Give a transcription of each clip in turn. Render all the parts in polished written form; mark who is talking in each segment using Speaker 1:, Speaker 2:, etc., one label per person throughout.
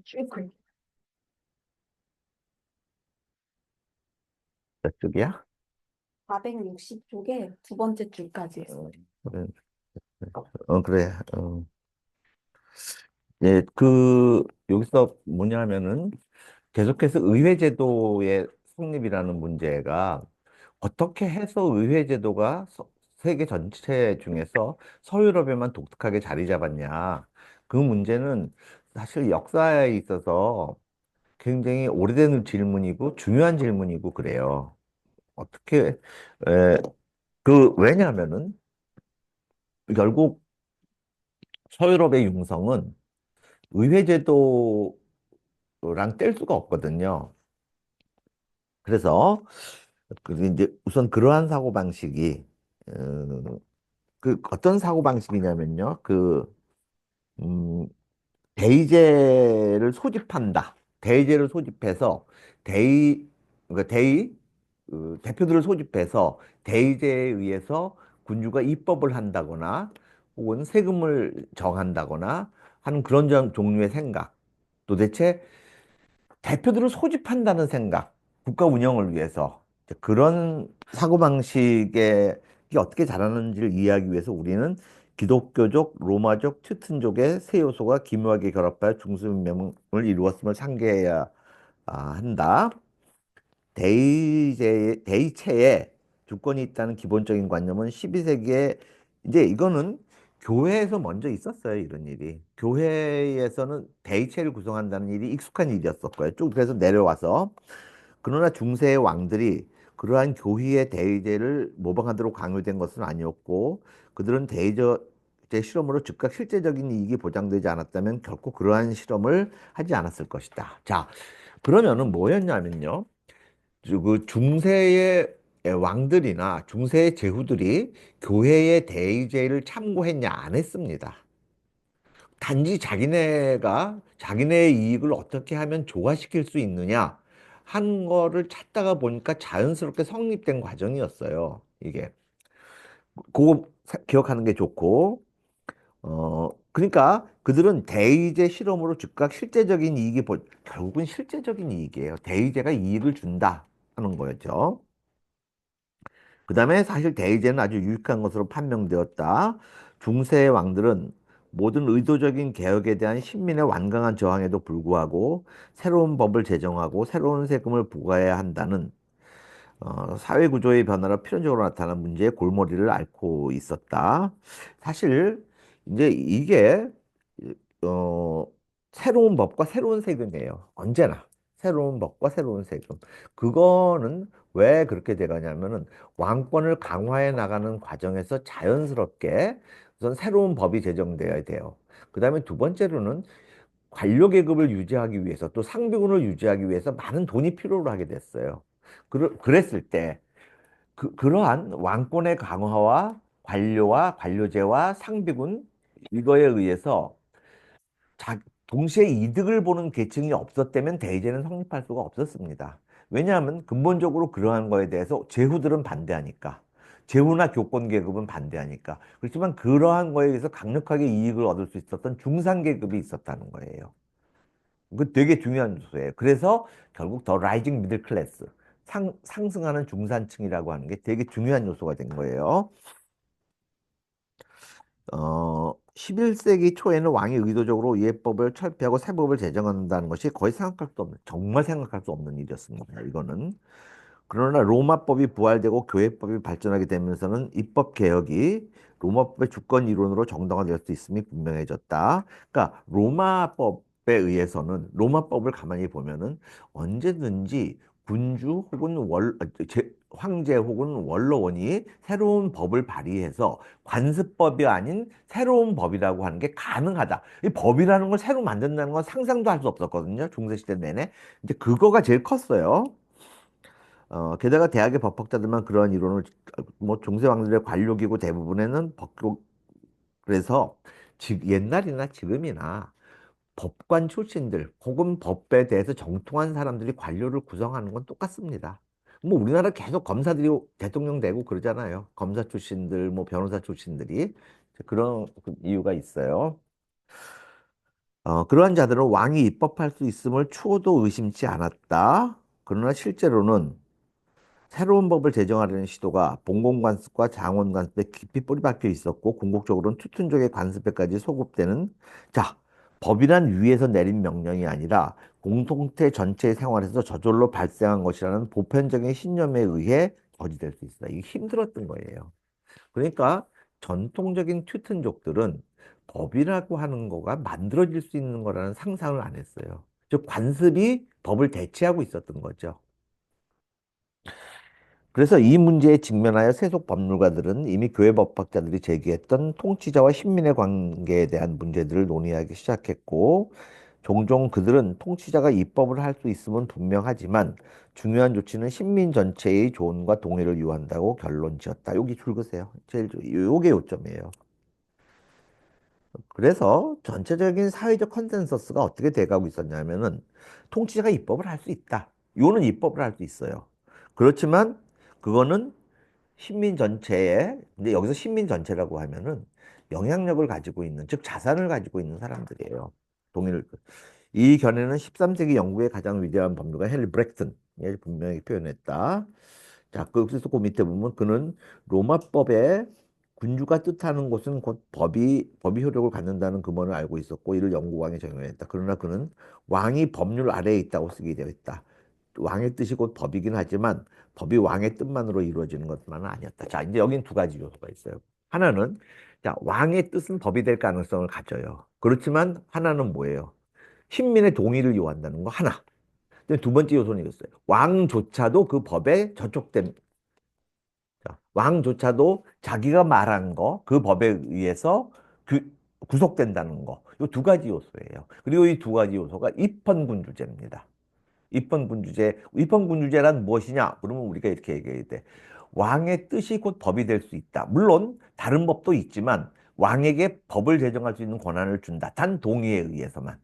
Speaker 1: 쭉 긁.
Speaker 2: 몇 쪽이야?
Speaker 1: 460쪽에 두 번째 줄까지 했어.
Speaker 2: 그래, 그래. 예, 여기서 뭐냐면은 계속해서 의회제도의 성립이라는 문제가 어떻게 해서 의회제도가 세계 전체 중에서 서유럽에만 독특하게 자리 잡았냐. 그 문제는 사실 역사에 있어서 굉장히 오래된 질문이고 중요한 질문이고 그래요. 어떻게, 에, 왜냐하면은 결국 서유럽의 융성은 의회제도랑 뗄 수가 없거든요. 그래서 이제 우선 그러한 사고방식이 어, 어떤 사고방식이냐면요. 음, 대의제를 소집한다. 대의제를 소집해서 대의 그러니까 대표들을 소집해서 대의제에 의해서 군주가 입법을 한다거나 혹은 세금을 정한다거나 하는 그런 종류의 생각. 도대체 대표들을 소집한다는 생각, 국가 운영을 위해서 그런 사고방식에 이게 어떻게 자라는지를 이해하기 위해서 우리는 기독교적, 로마적, 테우튼족의 세 요소가 기묘하게 결합하여 중수문명을 이루었음을 상기해야 한다. 대의체에 주권이 있다는 기본적인 관념은 12세기에 이제 이거는 교회에서 먼저 있었어요, 이런 일이. 교회에서는 대의체를 구성한다는 일이 익숙한 일이었었고요. 쭉 그래서 내려와서 그러나 중세의 왕들이 그러한 교회의 대의제를 모방하도록 강요된 것은 아니었고 그들은 대의제 실험으로 즉각 실제적인 이익이 보장되지 않았다면 결코 그러한 실험을 하지 않았을 것이다. 자, 그러면은 뭐였냐면요. 그 중세의 왕들이나 중세의 제후들이 교회의 대의제를 참고했냐 안 했습니다. 단지 자기네가 자기네의 이익을 어떻게 하면 조화시킬 수 있느냐 한 거를 찾다가 보니까 자연스럽게 성립된 과정이었어요. 이게 그거 기억하는 게 좋고 그러니까 그들은 대의제 실험으로 즉각 실제적인 결국은 실제적인 이익이에요. 대의제가 이익을 준다 하는 거였죠. 그 다음에 사실 대의제는 아주 유익한 것으로 판명되었다. 중세의 왕들은 모든 의도적인 개혁에 대한 신민의 완강한 저항에도 불구하고 새로운 법을 제정하고 새로운 세금을 부과해야 한다는 사회 구조의 변화로 필연적으로 나타난 문제의 골머리를 앓고 있었다. 사실 이제 이게 어, 새로운 법과 새로운 세금이에요. 언제나 새로운 법과 새로운 세금. 그거는 왜 그렇게 돼가냐면은 왕권을 강화해 나가는 과정에서 자연스럽게 우선 새로운 법이 제정되어야 돼요. 그다음에 두 번째로는 관료 계급을 유지하기 위해서 또 상비군을 유지하기 위해서 많은 돈이 필요로 하게 됐어요. 그랬을 때 그러한 왕권의 강화와 관료와 관료제와 상비군 이거에 의해서 자, 동시에 이득을 보는 계층이 없었다면 대의제는 성립할 수가 없었습니다. 왜냐하면 근본적으로 그러한 거에 대해서 제후들은 반대하니까. 제후나 교권 계급은 반대하니까. 그렇지만 그러한 거에 의해서 강력하게 이익을 얻을 수 있었던 중산 계급이 있었다는 거예요. 그 되게 중요한 요소예요. 그래서 결국 더 라이징 미들 클래스, 상승하는 중산층이라고 하는 게 되게 중요한 요소가 된 거예요. 11세기 초에는 왕이 의도적으로 예법을 철폐하고 새 법을 제정한다는 것이 거의 생각할 수 없는, 정말 생각할 수 없는 일이었습니다. 이거는. 그러나 로마법이 부활되고 교회법이 발전하게 되면서는 입법 개혁이 로마법의 주권 이론으로 정당화될 수 있음이 분명해졌다. 그러니까 로마법에 의해서는 로마법을 가만히 보면은 언제든지 군주 혹은 황제 혹은 원로원이 새로운 법을 발의해서 관습법이 아닌 새로운 법이라고 하는 게 가능하다. 이 법이라는 걸 새로 만든다는 건 상상도 할 수 없었거든요. 중세시대 내내. 이제 그거가 제일 컸어요. 게다가 대학의 법학자들만 그러한 이론을 뭐 중세 왕들의 관료기구 대부분에는 법교 그래서 옛날이나 지금이나 법관 출신들 혹은 법에 대해서 정통한 사람들이 관료를 구성하는 건 똑같습니다. 뭐 우리나라 계속 검사들이 대통령 되고 그러잖아요. 검사 출신들, 뭐 변호사 출신들이 그런 이유가 있어요. 그러한 자들은 왕이 입법할 수 있음을 추호도 의심치 않았다. 그러나 실제로는 새로운 법을 제정하려는 시도가 봉공관습과 장원관습에 깊이 뿌리박혀 있었고 궁극적으로는 투순족의 관습에까지 소급되는 자, 법이란 위에서 내린 명령이 아니라 공동체 전체의 생활에서 저절로 발생한 것이라는 보편적인 신념에 의해 저지될 수 있다. 이게 힘들었던 거예요. 그러니까 전통적인 튜튼족들은 법이라고 하는 거가 만들어질 수 있는 거라는 상상을 안 했어요. 즉 관습이 법을 대체하고 있었던 거죠. 그래서 이 문제에 직면하여 세속 법률가들은 이미 교회 법학자들이 제기했던 통치자와 신민의 관계에 대한 문제들을 논의하기 시작했고, 종종 그들은 통치자가 입법을 할 수 있음은 분명하지만 중요한 조치는 신민 전체의 조언과 동의를 요한다고 결론 지었다. 여기 줄거세요. 요게 요점이에요. 그래서 전체적인 사회적 컨센서스가 어떻게 돼가고 있었냐면은 통치자가 입법을 할 수 있다. 요는 입법을 할 수 있어요. 그렇지만 그거는 신민 전체에, 근데 여기서 신민 전체라고 하면은 영향력을 가지고 있는, 즉 자산을 가지고 있는 사람들이에요. 동의를. 이 견해는 13세기 영국의 가장 위대한 법률가 헨리 브렉튼이 분명히 표현했다. 자, 그래서 그 밑에 보면 그는 로마법에 군주가 뜻하는 것은 곧 법이 효력을 갖는다는 근원을 알고 있었고 이를 영국 왕에 적용했다. 그러나 그는 왕이 법률 아래에 있다고 쓰게 되어 있다. 왕의 뜻이 곧 법이긴 하지만 법이 왕의 뜻만으로 이루어지는 것만은 아니었다. 자, 이제 여긴 두 가지 요소가 있어요. 하나는 자, 왕의 뜻은 법이 될 가능성을 가져요. 그렇지만 하나는 뭐예요? 신민의 동의를 요한다는 거 하나. 근데 두 번째 요소는 이었어요. 왕조차도 그 법에 저촉된 자, 왕조차도 자기가 말한 거, 그 법에 의해서 구속된다는 거. 이 두 가지 요소예요. 그리고 이 두 가지 요소가 입헌군주제입니다. 입헌군주제란 무엇이냐? 그러면 우리가 이렇게 얘기해야 돼. 왕의 뜻이 곧 법이 될 수 있다. 물론 다른 법도 있지만 왕에게 법을 제정할 수 있는 권한을 준다. 단 동의에 의해서만.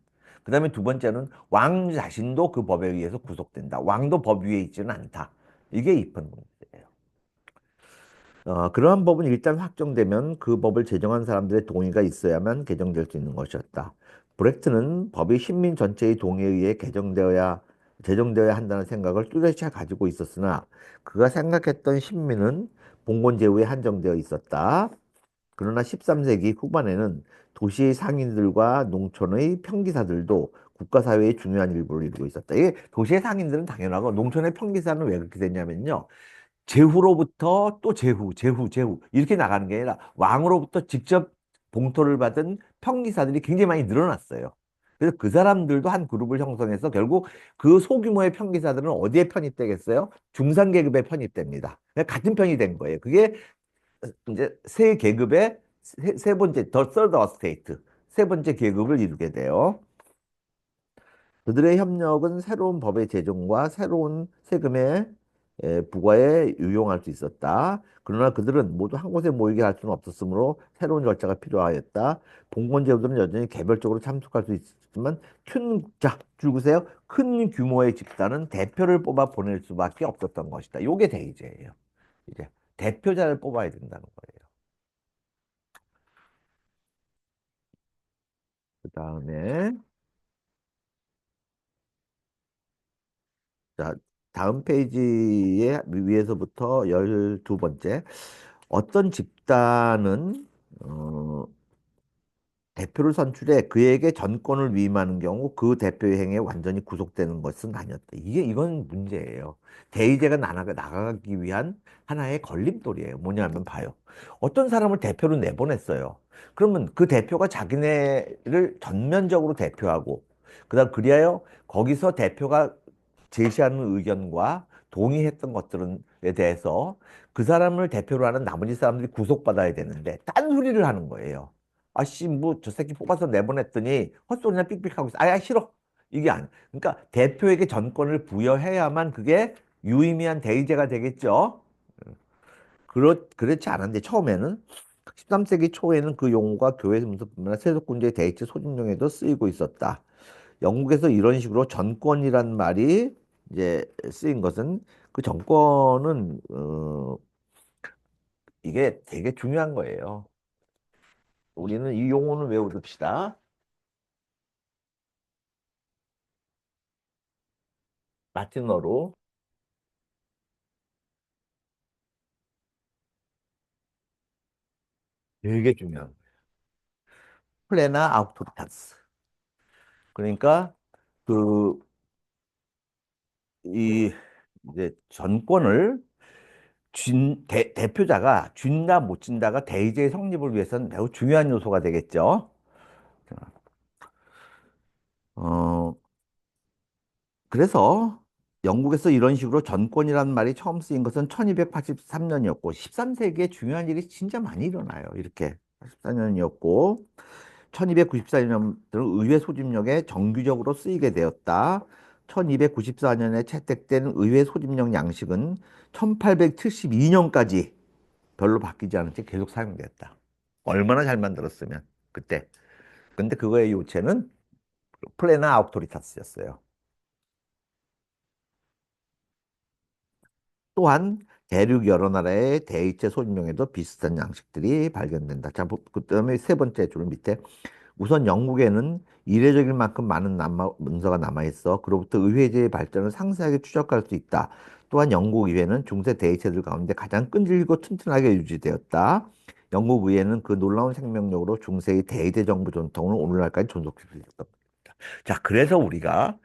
Speaker 2: 그다음에 두 번째는 왕 자신도 그 법에 의해서 구속된다. 왕도 법 위에 있지는 않다. 이게 입헌군주제예요. 그러한 법은 일단 확정되면 그 법을 제정한 사람들의 동의가 있어야만 개정될 수 있는 것이었다. 브렉트는 법이 식민 전체의 동의에 의해 제정되어야 한다는 생각을 뚜렷이 가지고 있었으나 그가 생각했던 식민은 봉건 제후에 한정되어 있었다. 그러나 13세기 후반에는 도시의 상인들과 농촌의 평기사들도 국가사회의 중요한 일부를 이루고 있었다. 이게 도시의 상인들은 당연하고 농촌의 평기사는 왜 그렇게 됐냐면요. 제후로부터 또 제후 이렇게 나가는 게 아니라 왕으로부터 직접 봉토를 받은 평기사들이 굉장히 많이 늘어났어요. 그래서 그 사람들도 한 그룹을 형성해서 결국 그 소규모의 평기사들은 어디에 편입되겠어요? 중산계급에 편입됩니다. 그러니까 같은 편이 된 거예요. 그게 이제 세 계급의 세 번째, 더 서드 어스테이트, 세 번째 계급을 이루게 돼요. 그들의 협력은 새로운 법의 제정과 새로운 세금의 부과에 유용할 수 있었다. 그러나 그들은 모두 한 곳에 모이게 할 수는 없었으므로 새로운 절차가 필요하였다. 봉건제도들은 여전히 개별적으로 참석할 수 있었지만 자, 줄으세요. 큰 규모의 집단은 대표를 뽑아 보낼 수밖에 없었던 것이다. 이게 대의제예요. 이제 대표자를 뽑아야 된다는 거예요. 그 다음에 자, 다음 페이지에 위에서부터 12번째. 어떤 집단은 대표를 선출해 그에게 전권을 위임하는 경우 그 대표의 행위에 완전히 구속되는 것은 아니었다. 이건 문제예요. 대의제가 나가기 위한 하나의 걸림돌이에요. 뭐냐면 봐요. 어떤 사람을 대표로 내보냈어요. 그러면 그 대표가 자기네를 전면적으로 대표하고 그다음 그리하여 거기서 대표가 제시하는 의견과 동의했던 것들에 대해서 그 사람을 대표로 하는 나머지 사람들이 구속받아야 되는데 딴소리를 하는 거예요. 아씨 뭐 저 새끼 뽑아서 내보냈더니 헛소리나 삑삑하고 있어. 아야 싫어. 이게 아니. 그러니까 대표에게 전권을 부여해야만 그게 유의미한 대의제가 되겠죠. 그렇지 않은데 처음에는 13세기 초에는 그 용어가 교회 문서뿐만 아니라 세속군주의 대의체 소집용에도 쓰이고 있었다. 영국에서 이런 식으로 전권이란 말이 이제 쓰인 것은 그 정권은 이게 되게 중요한 거예요. 우리는 이 용어는 외워둡시다. 라틴어로 되게 중요한 플레나 아우토리타스. 그러니까 그 이 이제 전권을 대표자가 쥔다 못 쥔다가 대의제의 성립을 위해서는 매우 중요한 요소가 되겠죠. 어, 그래서 영국에서 이런 식으로 전권이라는 말이 처음 쓰인 것은 1283년이었고 13세기에 중요한 일이 진짜 많이 일어나요. 이렇게 84년이었고 1294년부터는 의회 소집령에 정규적으로 쓰이게 되었다. 1294년에 채택된 의회 소집령 양식은 1872년까지 별로 바뀌지 않은 채 계속 사용됐다. 얼마나 잘 만들었으면 그때. 근데 그거의 요체는 플레나 아우토리타스였어요. 또한 대륙 여러 나라의 대의체 소집령에도 비슷한 양식들이 발견된다. 자, 그다음에 세 번째 줄 밑에 우선 영국에는 이례적일 만큼 많은 문서가 남아있어 그로부터 의회제의 발전을 상세하게 추적할 수 있다. 또한 영국 의회는 중세 대의체들 가운데 가장 끈질기고 튼튼하게 유지되었다. 영국 의회는 그 놀라운 생명력으로 중세의 대의제 정부 전통을 오늘날까지 존속시켰다. 자, 그래서 우리가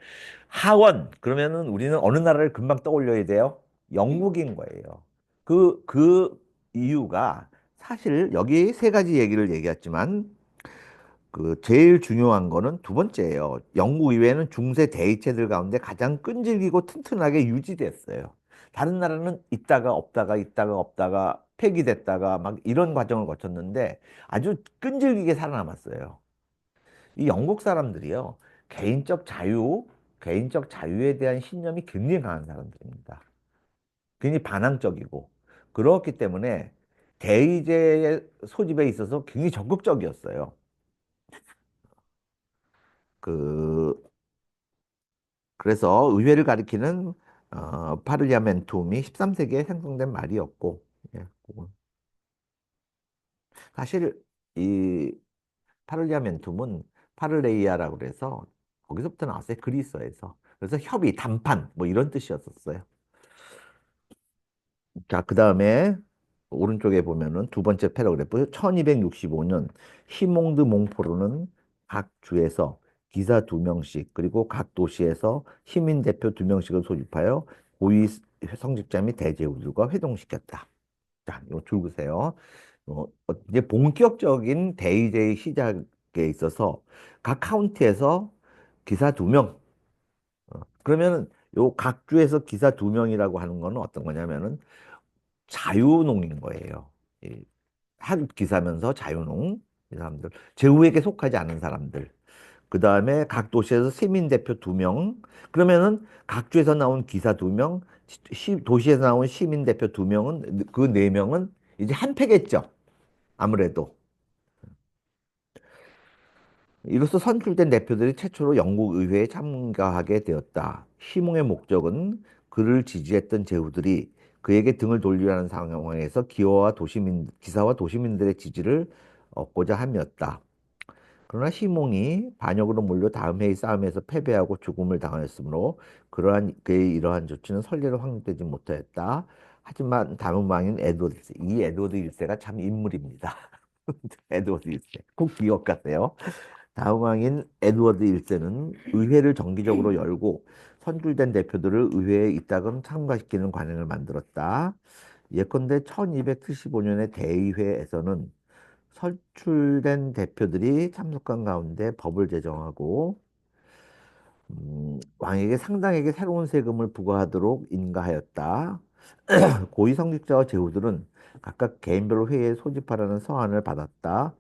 Speaker 2: 하원 그러면은 우리는 어느 나라를 금방 떠올려야 돼요? 영국인 거예요. 그 이유가 사실 여기 세 가지 얘기를 얘기했지만 그 제일 중요한 거는 두 번째예요. 영국 이외에는 중세 대의체들 가운데 가장 끈질기고 튼튼하게 유지됐어요. 다른 나라는 있다가 없다가 있다가 없다가 폐기됐다가 막 이런 과정을 거쳤는데 아주 끈질기게 살아남았어요. 이 영국 사람들이요. 개인적 자유, 개인적 자유에 대한 신념이 굉장히 강한 사람들입니다. 굉장히 반항적이고 그렇기 때문에 대의제 소집에 있어서 굉장히 적극적이었어요. 그 그래서 의회를 가리키는 파르리아멘툼이 13세기에 생성된 말이었고, 예, 사실 이 파르리아멘툼은 파르레이아라고 그래서 거기서부터 나왔어요. 그리스어에서. 그래서 협의, 담판 뭐 이런 뜻이었었어요. 자, 그 다음에 오른쪽에 보면은 두 번째 패러그래프 1265년 히몽드 몽포르는 각 주에서 기사 두 명씩 그리고 각 도시에서 시민 대표 두 명씩을 소집하여 고위 성직자 및 대제후들과 회동시켰다. 자, 이거 줄 보세요. 이제 본격적인 대의제의 시작에 있어서 각 카운티에서 기사 두 명. 그러면은 요 각 주에서 기사 두 명이라고 하는 거는 어떤 거냐면은 자유농인 거예요. 이 한 기사면서 자유농 이 사람들 제후에게 속하지 않은 사람들. 그 다음에 각 도시에서 시민 대표 두 명. 그러면은 각 주에서 나온 기사 두 명, 도시에서 나온 시민 대표 두 명은 그 네 명은 이제 한 패겠죠. 아무래도. 이로써 선출된 대표들이 최초로 영국 의회에 참가하게 되었다. 시몽의 목적은 그를 지지했던 제후들이 그에게 등을 돌리라는 상황에서 기사와 도시민들의 지지를 얻고자 함이었다. 그러나 시몽이 반역으로 몰려 다음 해의 싸움에서 패배하고 죽음을 당하였으므로 그의 이러한 조치는 선례로 확립되지 못하였다. 하지만 다음 왕인 에드워드 1세, 이 에드워드 1세가 참 인물입니다. 에드워드 1세. 꼭 기억하세요. 다음 왕인 에드워드 1세는 의회를 정기적으로 열고 선출된 대표들을 의회에 이따금 참가시키는 관행을 만들었다. 예컨대 1275년의 대의회에서는 선출된 대표들이 참석한 가운데 법을 제정하고 왕에게 상당에게 새로운 세금을 부과하도록 인가하였다. 고위성직자와 제후들은 각각 개인별로 회의에 소집하라는 서한을 받았다.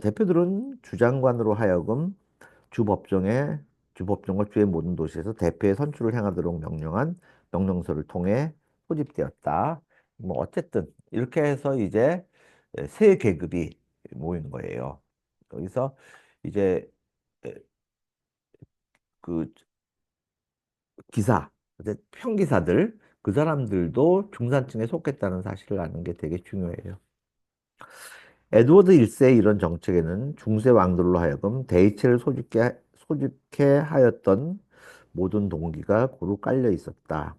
Speaker 2: 대표들은 주장관으로 하여금 주법정에 주법정과 주의 모든 도시에서 대표의 선출을 행하도록 명령한 명령서를 통해 소집되었다. 뭐 어쨌든 이렇게 해서 이제 세 계급이 모이는 거예요. 여기서 이제 그 기사, 평기사들 그 사람들도 중산층에 속했다는 사실을 아는 게 되게 중요해요. 에드워드 1세의 이런 정책에는 중세 왕들로 하여금 대의체를 소집케 하였던 모든 동기가 고루 깔려 있었다.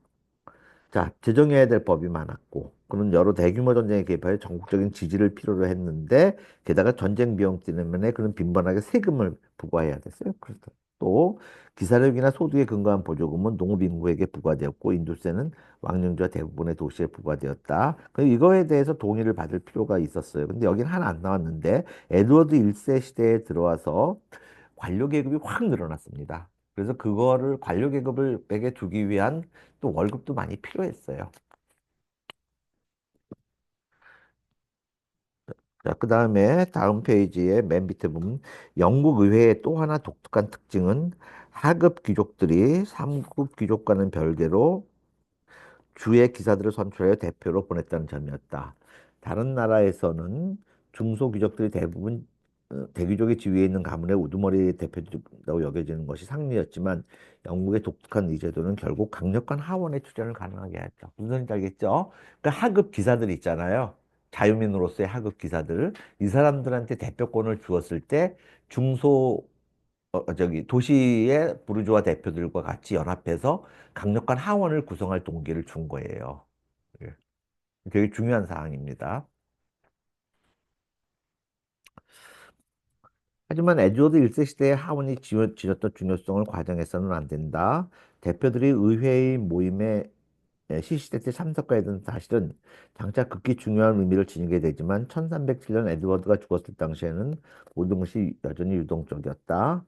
Speaker 2: 자, 제정해야 될 법이 많았고, 그런 여러 대규모 전쟁의 개입하여 전국적인 지지를 필요로 했는데, 게다가 전쟁 비용 때문에 그런 빈번하게 세금을 부과해야 됐어요. 그래서 또 기사력이나 소득에 근거한 보조금은 농업 인구에게 부과되었고, 인도세는 왕령주와 대부분의 도시에 부과되었다. 이거에 대해서 동의를 받을 필요가 있었어요. 근데 여긴 하나 안 나왔는데, 에드워드 1세 시대에 들어와서 관료 계급이 확 늘어났습니다. 그래서 그거를 관료 계급에게 주기 위한 또 월급도 많이 필요했어요. 자, 그 다음에 다음 페이지에 맨 밑에 보면 영국 의회의 또 하나 독특한 특징은 하급 귀족들이 3급 귀족과는 별개로 주의 기사들을 선출하여 대표로 보냈다는 점이었다. 다른 나라에서는 중소귀족들이 대부분 대귀족의 지위에 있는 가문의 우두머리 대표라고 여겨지는 것이 상례였지만 영국의 독특한 이 제도는 결국 강력한 하원의 추천을 가능하게 했죠. 무슨 소리인지 알겠죠? 그 하급 기사들 있잖아요. 자유민으로서의 하급 기사들. 이 사람들한테 대표권을 주었을 때 중소 저기 도시의 부르주아 대표들과 같이 연합해서 강력한 하원을 구성할 동기를 준 거예요. 예. 되게 중요한 사항입니다. 하지만 에드워드 1세 시대의 하원이 지녔던 중요성을 과장해서는 안 된다. 대표들이 의회의 모임에 시시때 때 참석해야 되는 사실은 장차 극히 중요한 의미를 지니게 되지만 1307년 에드워드가 죽었을 당시에는 모든 것이 여전히 유동적이었다.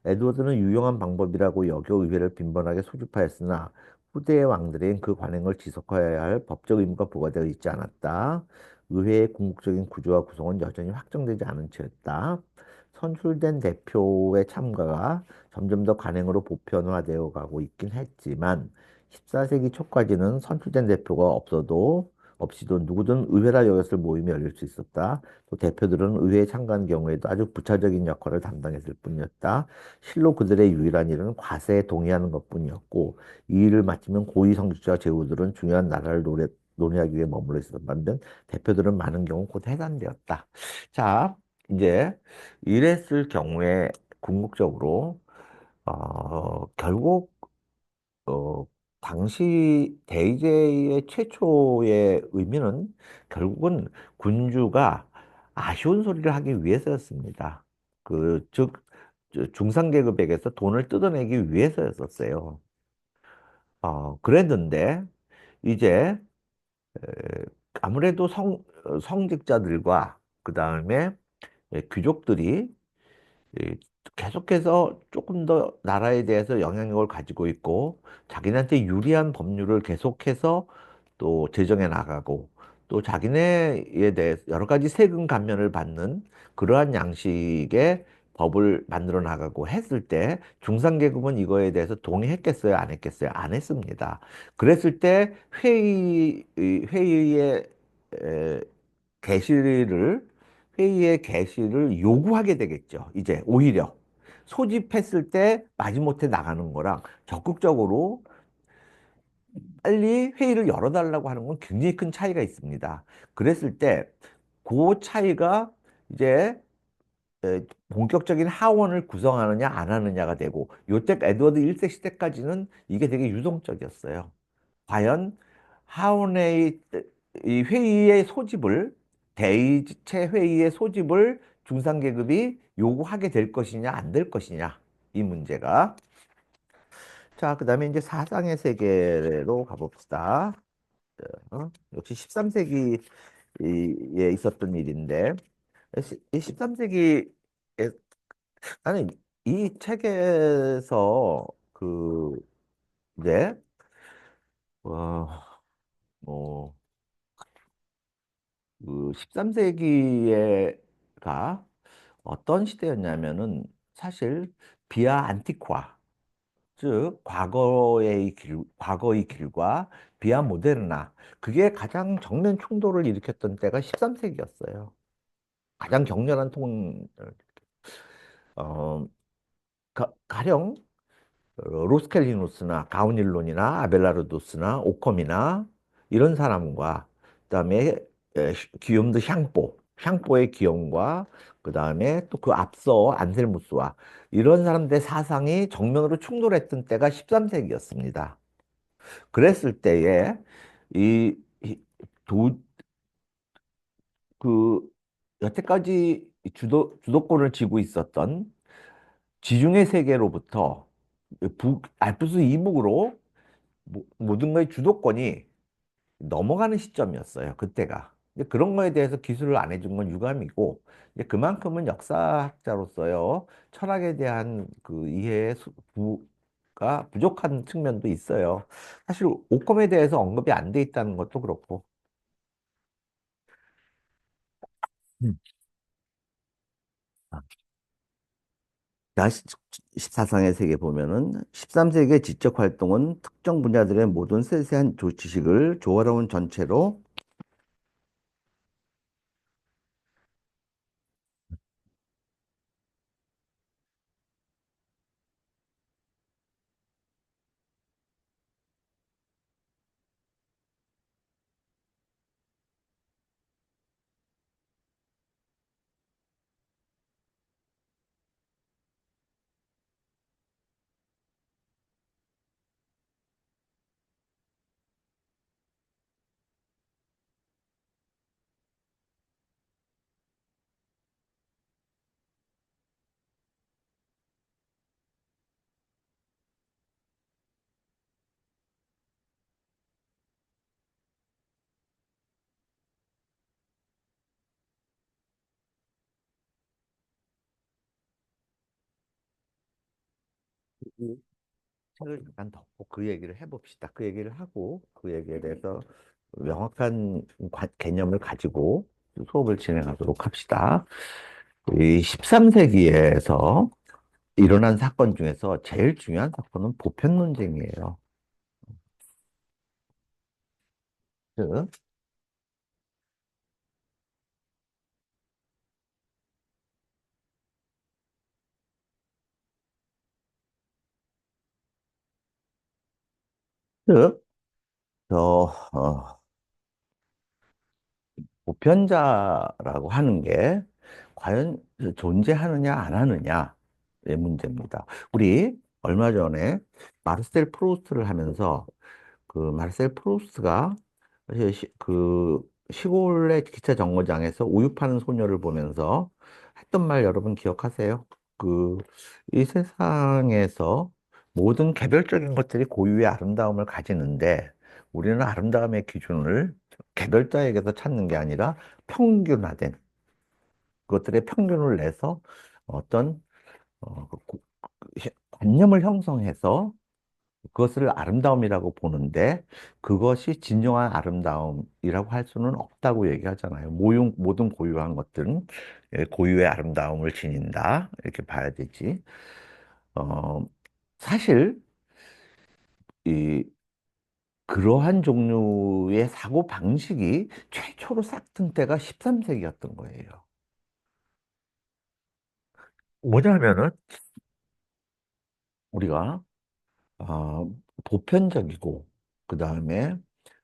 Speaker 2: 에드워드는 유용한 방법이라고 여겨 의회를 빈번하게 소집하였으나 후대의 왕들은 그 관행을 지속해야 할 법적 의무가 부과되어 있지 않았다. 의회의 궁극적인 구조와 구성은 여전히 확정되지 않은 채였다. 선출된 대표의 참가가 점점 더 관행으로 보편화되어 가고 있긴 했지만 14세기 초까지는 선출된 대표가 없이도 누구든 의회라 여겼을 모임이 열릴 수 있었다. 또 대표들은 의회에 참가한 경우에도 아주 부차적인 역할을 담당했을 뿐이었다. 실로 그들의 유일한 일은 과세에 동의하는 것뿐이었고 이 일을 마치면 고위 성직자 제후들은 중요한 나라를 논의하기 위해 머물러 있었던 반면 대표들은 많은 경우 곧 해산되었다. 자, 이제 이랬을 경우에 궁극적으로 결국 어, 당시 대제의 최초의 의미는 결국은 군주가 아쉬운 소리를 하기 위해서였습니다. 즉, 중상계급에게서 돈을 뜯어내기 위해서였었어요. 그랬는데, 이제, 아무래도 성직자들과, 그 다음에 귀족들이 이 계속해서 조금 더 나라에 대해서 영향력을 가지고 있고 자기네한테 유리한 법률을 계속해서 또 제정해 나가고 또 자기네에 대해서 여러 가지 세금 감면을 받는 그러한 양식의 법을 만들어 나가고 했을 때 중산계급은 이거에 대해서 동의했겠어요? 안 했겠어요? 안 했습니다. 그랬을 때 회의의 개시를 회의의 개시를 요구하게 되겠죠. 이제 오히려 소집했을 때 마지못해 나가는 거랑 적극적으로 빨리 회의를 열어달라고 하는 건 굉장히 큰 차이가 있습니다. 그랬을 때 그 차이가 이제 본격적인 하원을 구성하느냐 안 하느냐가 되고 요때 에드워드 1세 시대까지는 이게 되게 유동적이었어요. 과연 하원의 이 회의의 소집을 대의체 회의의 소집을 중상계급이 요구하게 될 것이냐 안 될 것이냐 이 문제가 자 그다음에 이제 사상의 세계로 가봅시다. 역시 13세기에 있었던 일인데 이 13세기에 나는 이 책에서 그 이제 어, 뭐 그 13세기에가 어떤 시대였냐면은 사실 비아 안티과 즉 과거의 길과 비아 모데르나 그게 가장 정면 충돌을 일으켰던 때가 13세기였어요. 가장 격렬한 어, 가령 로스켈리누스나 가운일론이나 아벨라르도스나 오컴이나 이런 사람과 그다음에 기욤드 샹뽀 샹포의 기원과 그 다음에 또 그 앞서 안셀무스와 이런 사람들의 사상이 정면으로 충돌했던 때가 13세기였습니다. 그랬을 때에 이, 이 도, 그 여태까지 주도권을 쥐고 있었던 지중해 세계로부터 알프스 이북으로 모든 것의 주도권이 넘어가는 시점이었어요. 그때가. 근데 그런 거에 대해서 기술을 안 해준 건 유감이고, 이제 그만큼은 역사학자로서요, 철학에 대한 그 부가 부족한 측면도 있어요. 사실 오컴에 대해서 언급이 안 돼 있다는 것도 그렇고. 음. 나 14상의 세계 보면은 13세기의 지적 활동은 특정 분야들의 모든 세세한 지식을 조화로운 전체로 이 책을 잠깐 덮고 그 얘기를 해봅시다. 그 얘기를 하고 그 얘기에 대해서 명확한 개념을 가지고 수업을 진행하도록 합시다. 이 13세기에서 일어난 사건 중에서 제일 중요한 사건은 보편 논쟁이에요. 즉, 즉, 저, 보편자라고 하는 게 과연 존재하느냐 안 하느냐의 문제입니다. 우리 얼마 전에 마르셀 프루스트를 하면서 그 마르셀 프루스트가 사실 그 시골의 기차 정거장에서 우유 파는 소녀를 보면서 했던 말 여러분 기억하세요? 그 이 세상에서 모든 개별적인 것들이 고유의 아름다움을 가지는데 우리는 아름다움의 기준을 개별자에게서 찾는 게 아니라 평균화된 그것들의 평균을 내서 어떤 관념을 형성해서 그것을 아름다움이라고 보는데 그것이 진정한 아름다움이라고 할 수는 없다고 얘기하잖아요. 모든 고유한 것들은 고유의 아름다움을 지닌다. 이렇게 봐야 되지. 어, 사실 이 그러한 종류의 사고 방식이 최초로 싹튼 때가 13세기였던 거예요. 뭐냐면은 우리가 보편적이고 그 다음에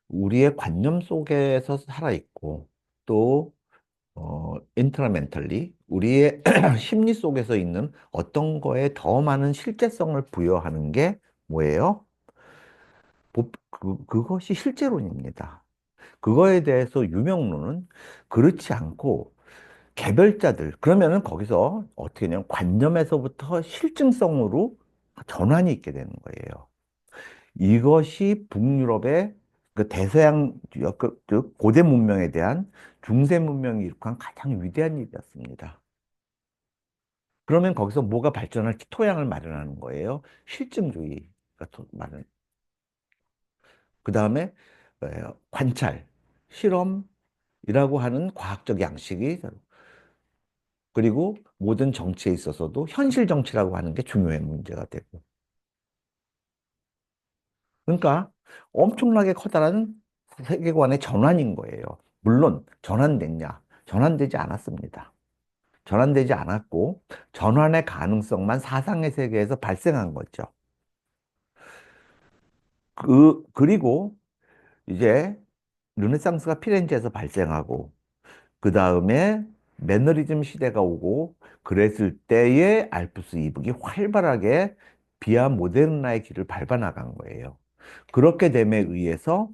Speaker 2: 우리의 관념 속에서 살아있고 또 인트라멘탈리 우리의 심리 속에서 있는 어떤 거에 더 많은 실제성을 부여하는 게 뭐예요? 그것이 실제론입니다. 그거에 대해서 유명론은 그렇지 않고 개별자들 그러면은 거기서 어떻게 되냐면 관념에서부터 실증성으로 전환이 있게 되는 거예요. 이것이 북유럽의 그 대서양 즉 고대 문명에 대한 중세 문명이 이룩한 가장 위대한 일이었습니다. 그러면 거기서 뭐가 발전할 토양을 마련하는 거예요. 실증주의가 마련. 그 다음에 관찰, 실험이라고 하는 과학적 양식이 그리고 모든 정치에 있어서도 현실 정치라고 하는 게 중요한 문제가 되고. 그러니까 엄청나게 커다란 세계관의 전환인 거예요. 물론 전환됐냐? 전환되지 않았습니다. 전환되지 않았고 전환의 가능성만 사상의 세계에서 발생한 거죠. 그리고 이제 르네상스가 피렌체에서 발생하고 그 다음에 매너리즘 시대가 오고 그랬을 때에 알프스 이북이 활발하게 비아 모데르나의 길을 밟아 나간 거예요. 그렇게 됨에 의해서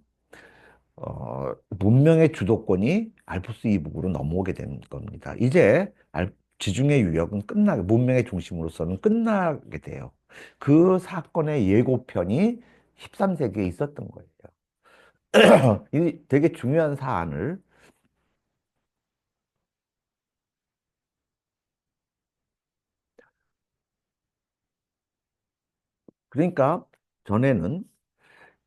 Speaker 2: 문명의 주도권이 알프스 이북으로 넘어오게 된 겁니다. 이제 지중해 유역은 문명의 중심으로서는 끝나게 돼요. 그 사건의 예고편이 13세기에 있었던 거예요. 이 되게 중요한 사안을, 그러니까 전에는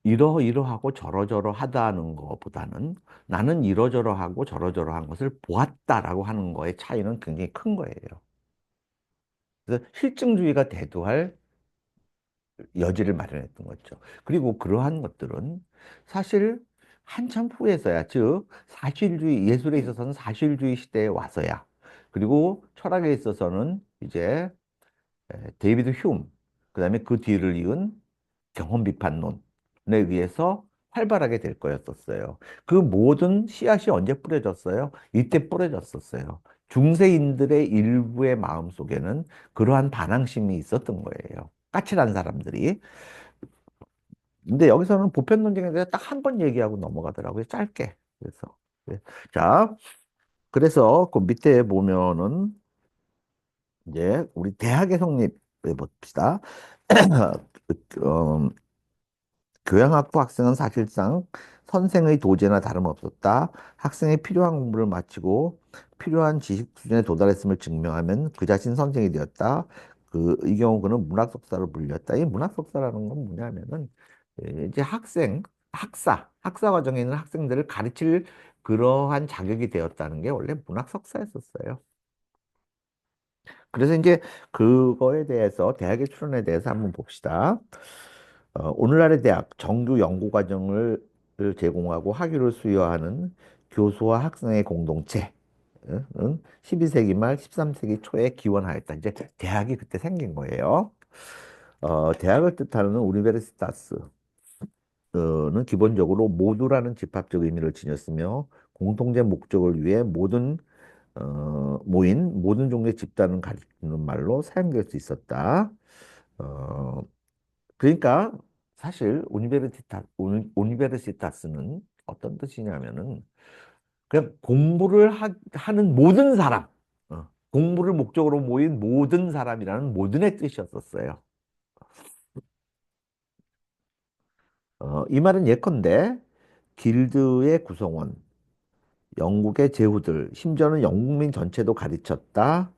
Speaker 2: 이러이러하고 저러저러 하다는 것보다는 나는 이러저러하고 저러저러한 것을 보았다라고 하는 거의 차이는 굉장히 큰 거예요. 그래서 실증주의가 대두할 여지를 마련했던 거죠. 그리고 그러한 것들은 사실 한참 후에서야, 즉 사실주의, 예술에 있어서는 사실주의 시대에 와서야, 그리고 철학에 있어서는 이제 데이비드 휴움, 그다음에 그 뒤를 이은 경험 비판론에 의해서 활발하게 될 거였었어요. 그 모든 씨앗이 언제 뿌려졌어요? 이때 뿌려졌었어요. 중세인들의 일부의 마음속에는 그러한 반항심이 있었던 거예요. 까칠한 사람들이. 근데 여기서는 보편 논쟁에 대해서 딱 한 번 얘기하고 넘어가더라고요. 짧게. 그래서. 네. 자, 그래서 그 밑에 보면은 이제 우리 대학의 성립해 봅시다. 어, 교양학부 학생은 사실상 선생의 도제나 다름없었다. 학생이 필요한 공부를 마치고 필요한 지식 수준에 도달했음을 증명하면 그 자신 선생이 되었다. 이 경우 그는 문학 석사로 불렸다. 이 문학 석사라는 건 뭐냐면은 이제 학사 과정에 있는 학생들을 가르칠 그러한 자격이 되었다는 게 원래 문학 석사였었어요. 그래서 이제 그거에 대해서 대학의 출현에 대해서 한번 봅시다. 오늘날의 대학 정규 연구과정을 제공하고 학위를 수여하는 교수와 학생의 공동체는 12세기 말 13세기 초에 기원하였다. 이제 대학이 그때 생긴 거예요. 대학을 뜻하는 우니베르시타스는 기본적으로 모두라는 집합적 의미를 지녔으며 공통된 목적을 위해 모인 모든 종류의 집단을 가리키는 말로 사용될 수 있었다. 어, 그러니까 사실 우니베르시타스는 어떤 뜻이냐면은 그냥 하는 모든 사람, 공부를 목적으로 모인 모든 사람이라는 모든의 뜻이었었어요. 이 말은 예컨대 길드의 구성원, 영국의 제후들, 심지어는 영국민 전체도 가르쳤다.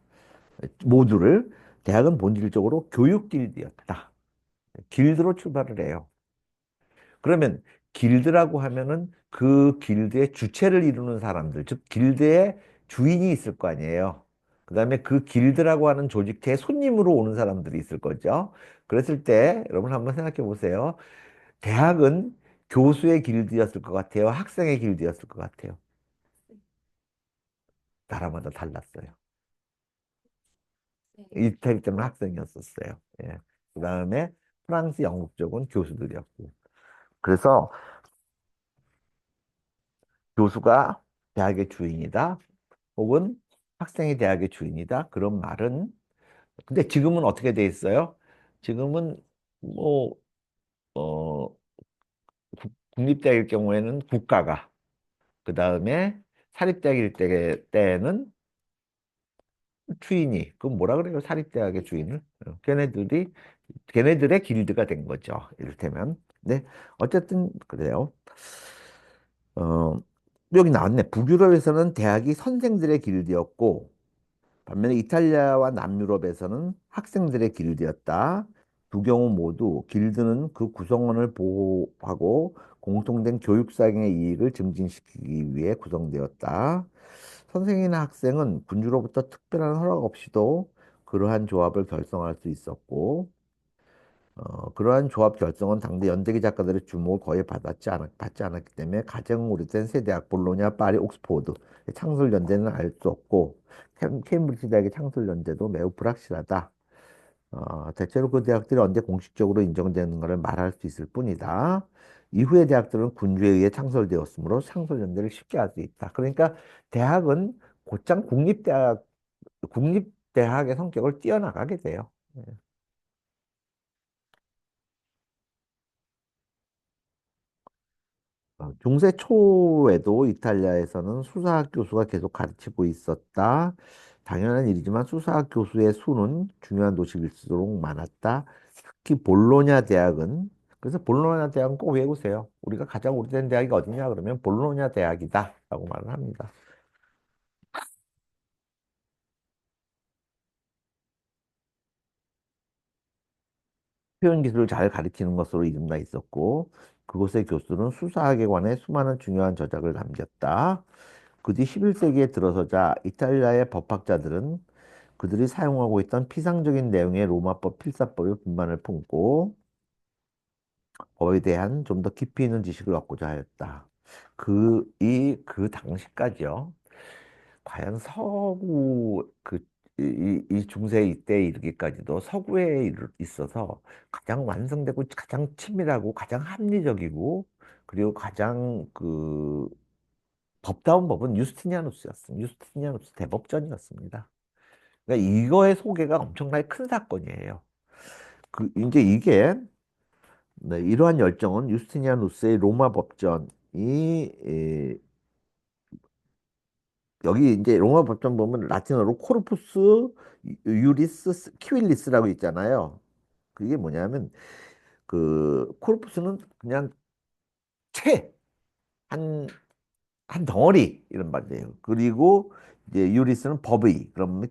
Speaker 2: 모두를. 대학은 본질적으로 교육 길드였다. 길드로 출발을 해요. 그러면 길드라고 하면은 그 길드의 주체를 이루는 사람들, 즉 길드의 주인이 있을 거 아니에요. 그다음에 그 길드라고 하는 조직체에 손님으로 오는 사람들이 있을 거죠. 그랬을 때 여러분 한번 생각해 보세요. 대학은 교수의 길드였을 것 같아요. 학생의 길드였을 것 같아요. 나라마다 달랐어요. 이태리 때는 학생이었었어요. 예. 그다음에 프랑스, 영국 쪽은 교수들이었고. 그래서 교수가 대학의 주인이다. 혹은 학생이 대학의 주인이다. 그런 말은 근데 지금은 어떻게 돼 있어요? 지금은 뭐 어, 국립대학일 경우에는 국가가 그 다음에 사립대학일 때는 주인이 그 뭐라 그래요? 사립대학의 주인을 걔네들의 길드가 된 거죠. 이를테면 네 어쨌든 그래요. 어, 여기 나왔네. 북유럽에서는 대학이 선생들의 길드였고 반면에 이탈리아와 남유럽에서는 학생들의 길드였다. 두 경우 모두 길드는 그 구성원을 보호하고 공통된 교육상의 이익을 증진시키기 위해 구성되었다. 선생이나 학생은 군주로부터 특별한 허락 없이도 그러한 조합을 결성할 수 있었고, 그러한 조합 결성은 당대 연대기 작가들의 주목을 거의 받지 않았기 때문에 가장 오래된 세 대학, 볼로냐, 파리, 옥스포드, 창설 연대는 알 수 없고, 케임브리지 대학의 창설 연대도 매우 불확실하다. 대체로 그 대학들이 언제 공식적으로 인정되는 것을 말할 수 있을 뿐이다. 이후의 대학들은 군주에 의해 창설되었으므로 창설연대를 쉽게 할 수 있다. 그러니까 대학은 곧장 국립대학의 성격을 띄어나가게 돼요. 예. 중세 초에도 이탈리아에서는 수사학 교수가 계속 가르치고 있었다. 당연한 일이지만 수사학 교수의 수는 중요한 도시일수록 많았다. 특히 볼로냐 대학은 그래서 볼로냐 대학은 꼭 외우세요. 우리가 가장 오래된 대학이 어디냐 그러면 볼로냐 대학이다라고 말을 합니다. 표현 기술을 잘 가리키는 것으로 이름나 있었고 그곳의 교수는 수사학에 관해 수많은 중요한 저작을 남겼다. 그 뒤 11세기에 들어서자 이탈리아의 법학자들은 그들이 사용하고 있던 피상적인 내용의 로마법 필사법에 불만을 품고 법에 대한 좀 더 깊이 있는 지식을 얻고자 하였다. 그 당시까지요. 과연 이 중세 이때에 이르기까지도 있어서 가장 완성되고 가장 치밀하고 가장 합리적이고 그리고 가장 법다운 법은 유스티니아누스였습니다. 유스티니아누스 대법전이었습니다. 그러니까 이거의 소개가 엄청나게 큰 사건이에요. 이제 이게 네, 이러한 열정은 유스티니아누스의 로마 법전이 여기 이제 로마 법전 보면 라틴어로 코르푸스 유리스 키윌리스라고 있잖아요. 그게 뭐냐면 그 코르푸스는 그냥 채, 한, 한 덩어리 이런 말이에요. 그리고 이제 유리스는 법의 그러면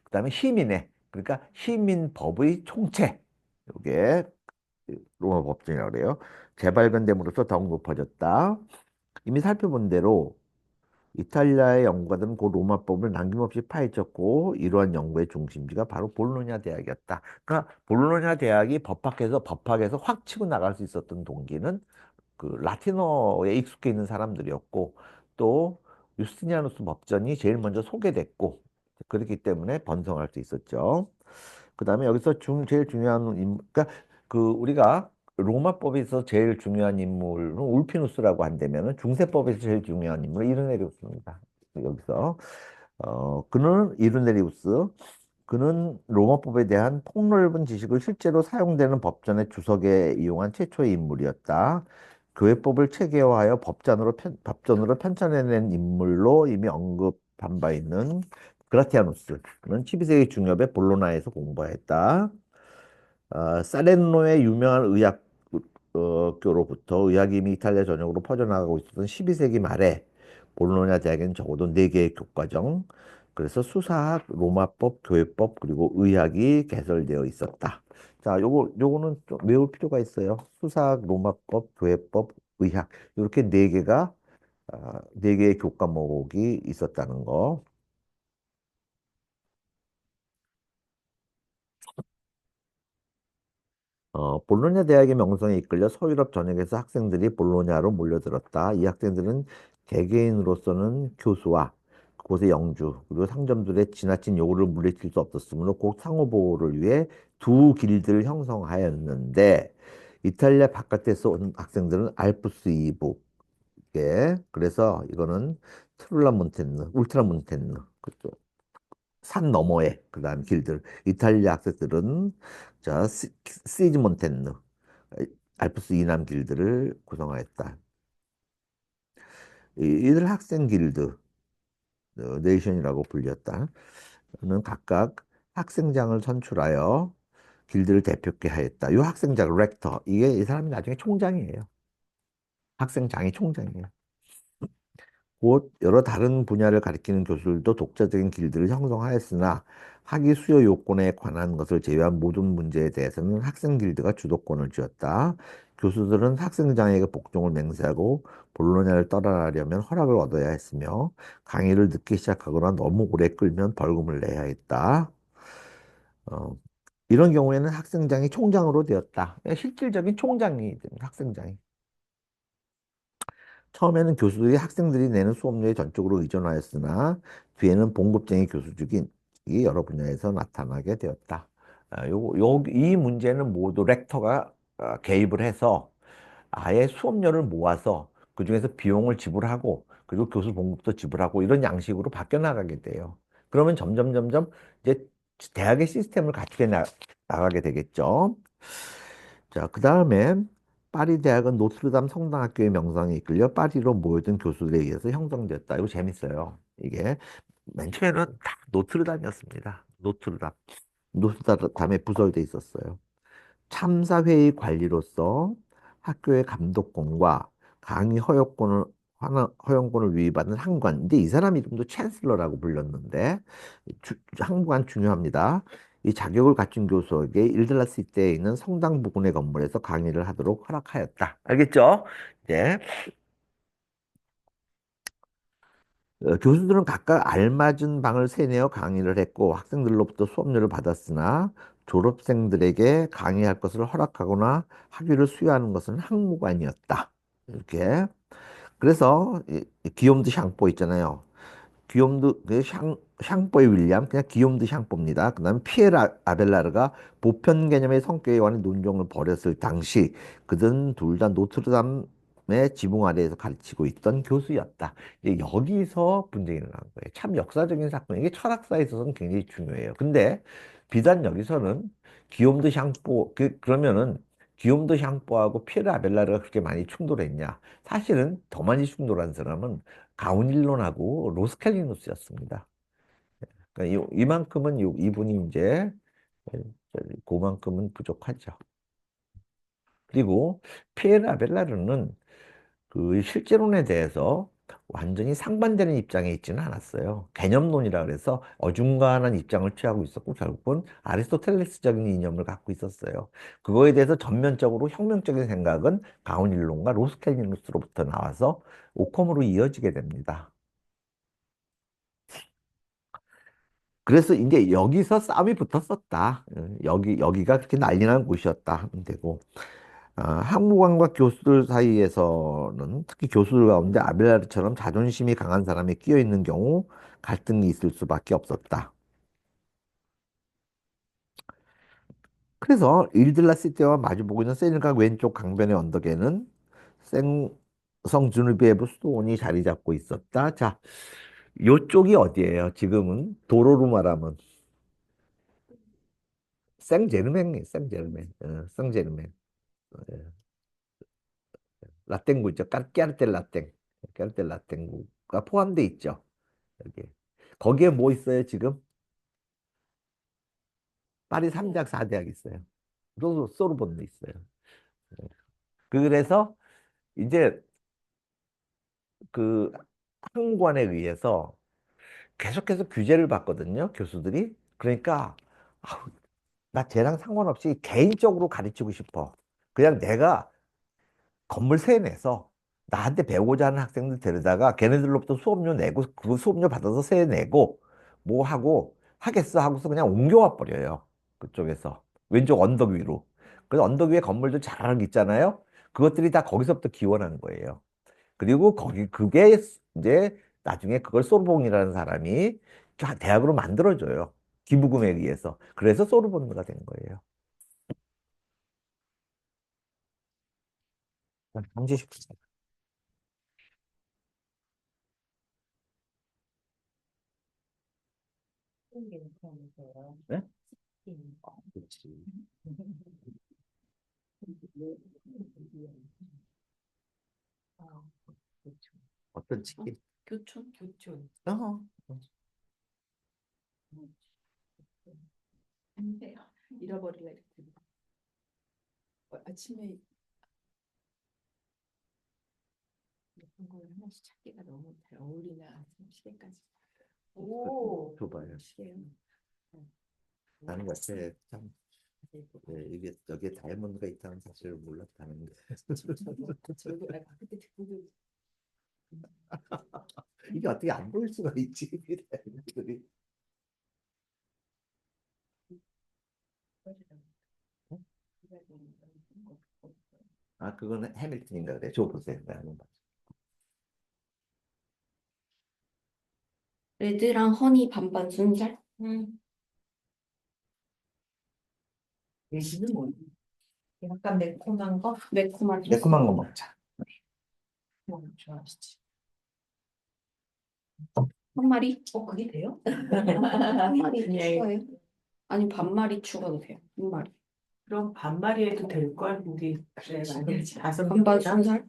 Speaker 2: 그다음에 시민의 그러니까 시민 법의 총체. 이게 로마 법전이라고 그래요. 재발견됨으로써 더욱 높아졌다. 이미 살펴본 대로 이탈리아의 연구가들은 그 로마법을 남김없이 파헤쳤고 이러한 연구의 중심지가 바로 볼로냐 대학이었다. 그러니까 볼로냐 대학이 법학에서 확 치고 나갈 수 있었던 동기는 그 라틴어에 익숙해 있는 사람들이었고 또 유스티니아누스 법전이 제일 먼저 소개됐고 그렇기 때문에 번성할 수 있었죠. 그다음에 여기서 제일 중요한 그러니까 우리가 로마법에서 제일 중요한 인물은 울피누스라고 한다면은 중세법에서 제일 중요한 인물은 이르네리우스입니다. 여기서 그는 이르네리우스 그는 로마법에 대한 폭넓은 지식을 실제로 사용되는 법전의 주석에 이용한 최초의 인물이었다. 교회법을 체계화하여 법전으로 편찬해낸 인물로 이미 언급한 바 있는 그라티아누스. 그는 12세기 중엽에 볼로나에서 공부했다. 사렌노의 유명한 교로부터 의학이 이미 이탈리아 전역으로 퍼져나가고 있었던 12세기 말에 볼로냐 대학에는 적어도 4개의 교과정, 그래서 수사학, 로마법, 교회법, 그리고 의학이 개설되어 있었다. 자, 요거는 좀 외울 필요가 있어요. 수사학, 로마법, 교회법, 의학. 이렇게 4개의 교과목이 있었다는 거. 볼로냐 대학의 명성에 이끌려 서유럽 전역에서 학생들이 볼로냐로 몰려들었다. 이 학생들은 개개인으로서는 교수와 그곳의 영주 그리고 상점들의 지나친 요구를 물리칠 수 없었으므로 꼭 상호 보호를 위해 두 길드를 형성하였는데 이탈리아 바깥에서 온 학생들은 알프스 이북에 그래서 이거는 울트라몬테느 그쪽 산 너머에 그다음 길들 이탈리아 학생들은 시즈몬테느 알프스 이남 길들을 구성하였다. 이들 학생 길드 네이션이라고 불렸다. 는 각각 학생장을 선출하여 길드를 대표케 하였다. 이 학생장 렉터 이게 이 사람이 나중에 총장이에요. 학생장이 총장이에요. 곧 여러 다른 분야를 가리키는 교수들도 독자적인 길드를 형성하였으나 학위 수요 요건에 관한 것을 제외한 모든 문제에 대해서는 학생 길드가 주도권을 쥐었다. 교수들은 학생장에게 복종을 맹세하고 볼로냐를 떠나려면 허락을 얻어야 했으며 강의를 늦게 시작하거나 너무 오래 끌면 벌금을 내야 했다. 어, 이런 경우에는 학생장이 총장으로 되었다. 실질적인 총장이 됩니다. 학생장이. 처음에는 교수들이 학생들이 내는 수업료에 전적으로 의존하였으나 뒤에는 봉급쟁이 교수직이 여러 분야에서 나타나게 되었다. 이 문제는 모두 렉터가 개입을 해서 아예 수업료를 모아서 그중에서 비용을 지불하고 그리고 교수 봉급도 지불하고 이런 양식으로 바뀌어 나가게 돼요. 그러면 점점 점점 이제 대학의 시스템을 갖추게 나가게 되겠죠. 자, 그 다음에 파리 대학은 노트르담 성당학교의 명성에 이끌려 파리로 모여든 교수들에 의해서 형성됐다. 이거 재밌어요. 이게 맨 처음에는 다 노트르담이었습니다. 노트르담. 노트르담에 부설돼 있었어요. 참사회의 관리로서 학교의 감독권과 강의 허용권을 위임받는 학관. 근데 이 사람 이름도 챈슬러라고 불렸는데 학관 중요합니다. 이 자격을 갖춘 교수에게 일들라스 때에 있는 성당 부근의 건물에서 강의를 하도록 허락하였다. 알겠죠? 이제 교수들은 각각 알맞은 방을 세내어 강의를 했고 학생들로부터 수업료를 받았으나 졸업생들에게 강의할 것을 허락하거나 학위를 수여하는 것은 학무관이었다. 이렇게. 그래서 기욤드 샹뽀 있잖아요. 기욤드 샹뽀의 윌리엄 그냥 기욤드 샹뽀입니다. 그다음에 피에르 아벨라르가 보편 개념의 성격에 관한 논쟁을 벌였을 당시 그들은 둘 다 노트르담의 지붕 아래에서 가르치고 있던 교수였다. 이제 여기서 분쟁이 일어난 거예요. 참 역사적인 사건. 이게 철학사에 있어서는 굉장히 중요해요. 근데 비단 여기서는 기욤드 샹뽀 그러면은 기욤드 샹뽀하고 피에르 아벨라르가 그렇게 많이 충돌했냐? 사실은 더 많이 충돌한 사람은 가운일론하고 로스칼리누스였습니다. 그러니까 이만큼은 이분이 이제 그만큼은 부족하죠. 그리고 피에르 아벨라르는 그 실제론에 대해서 완전히 상반되는 입장에 있지는 않았어요. 개념론이라 그래서 어중간한 입장을 취하고 있었고 결국은 아리스토텔레스적인 이념을 갖고 있었어요. 그거에 대해서 전면적으로 혁명적인 생각은 가온일론과 로스칼리누스로부터 나와서 오컴으로 이어지게 됩니다. 그래서 이제 여기서 싸움이 붙었었다. 여기가 그렇게 난리난 곳이었다 하면 되고. 학무관과 교수들 사이에서는 특히 교수들 가운데 아벨라르처럼 자존심이 강한 사람이 끼어 있는 경우 갈등이 있을 수밖에 없었다. 그래서 일들라시 때와 마주보고 있는 세네강 왼쪽 강변의 언덕에는 생성 주누비에브 수도원이 자리 잡고 있었다. 자, 요쪽이 어디예요? 지금은 도로로 말하면 생제르맹이 생제르맹, 생제르맹. 라땡구 있죠. 까르텔 라땡. 까르텔 라땡구가 포함돼 있죠. 여기. 거기에 뭐 있어요, 지금? 파리 3대학, 4대학 있어요. 또 소르본도 있어요. 네. 그래서 이제 그 학무관에 의해서 계속해서 규제를 받거든요, 교수들이. 그러니까 아우, 나 쟤랑 상관없이 개인적으로 가르치고 싶어. 그냥 내가 건물 세내서 나한테 배우고자 하는 학생들 데려다가 걔네들로부터 수업료 내고 그 수업료 받아서 세 내고 뭐 하고 하겠어 하고서 그냥 옮겨와 버려요. 그쪽에서 왼쪽 언덕 위로. 그래서 언덕 위에 건물들 자라는 게 있잖아요. 그것들이 다 거기서부터 기원하는 거예요. 그리고 거기 그게 이제 나중에 그걸 소르봉이라는 사람이 대학으로 만들어줘요. 기부금에 의해서. 그래서 소르본느가 된 거예요. 강제식품. 네? 그렇지. 어떤 치킨? 어. 줘봐요. 나는 같아 참 이게 여기에 다이아몬드가 있다는 사실을 몰랐다는 게 이게 어떻게 안 보일 수가 있지? 다이아몬드들이. 아 그거는 해밀턴인가 그래. 줘 보세요. 나는 봐.
Speaker 1: 레드랑 허니 반반 순살?
Speaker 2: 얘기는 뭐
Speaker 3: 약간 매콤한 거?
Speaker 1: 매콤한
Speaker 2: 매콤한 거 먹자.
Speaker 3: 좋아하시지.
Speaker 1: 한 마리?
Speaker 3: 그게 돼요?
Speaker 1: 한 마리
Speaker 3: 예.
Speaker 1: 추가해요? 아니 반마리 추가도 돼요. 한 마리.
Speaker 3: 그럼 반마리 해도 될걸? 우리 그래, 많이 다섯
Speaker 1: 반반
Speaker 3: 명이나?
Speaker 1: 순살?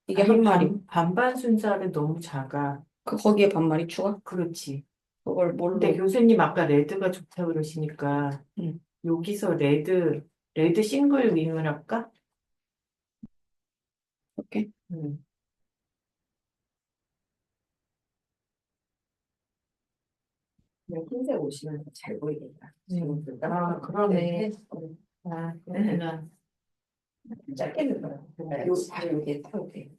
Speaker 1: 이게
Speaker 3: 아니,
Speaker 1: 한 마리.
Speaker 3: 반반 순살은 너무 작아.
Speaker 1: 거기에 반마리 추가?
Speaker 3: 그렇지.
Speaker 1: 그걸 뭘로?
Speaker 3: 근데 교수님 아까 레드가 좋다 그러시니까 여기서 레드 싱글 윙을 할까?
Speaker 1: 이렇게?
Speaker 3: 음. 흰색 옷이면 잘 보이겠다. 아, 그러네. 아, 그렇구나. 짧게 넣어요. 다 여기에 타도 돼.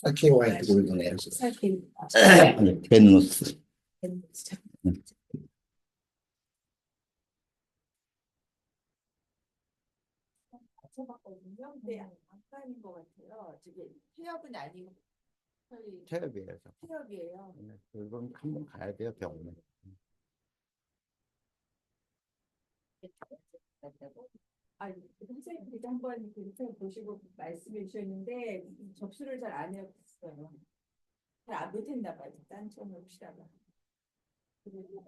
Speaker 4: Aqui o White Golden
Speaker 1: 살게.
Speaker 4: Venus.
Speaker 3: 맞춰봤거든요. 근데 안 가는 것 같아요. 저게 폐업은 아니고
Speaker 2: 체협이에요.
Speaker 3: 폐업이에요.
Speaker 2: 그건 한번 가야 돼요, 병원에.
Speaker 3: 아니, 선생님께서 한번 그 보시고 말씀해 주셨는데 접수를 잘 안 해봤어요. 잘 안 못했나 봐요. 딴청 없이다가. 그리고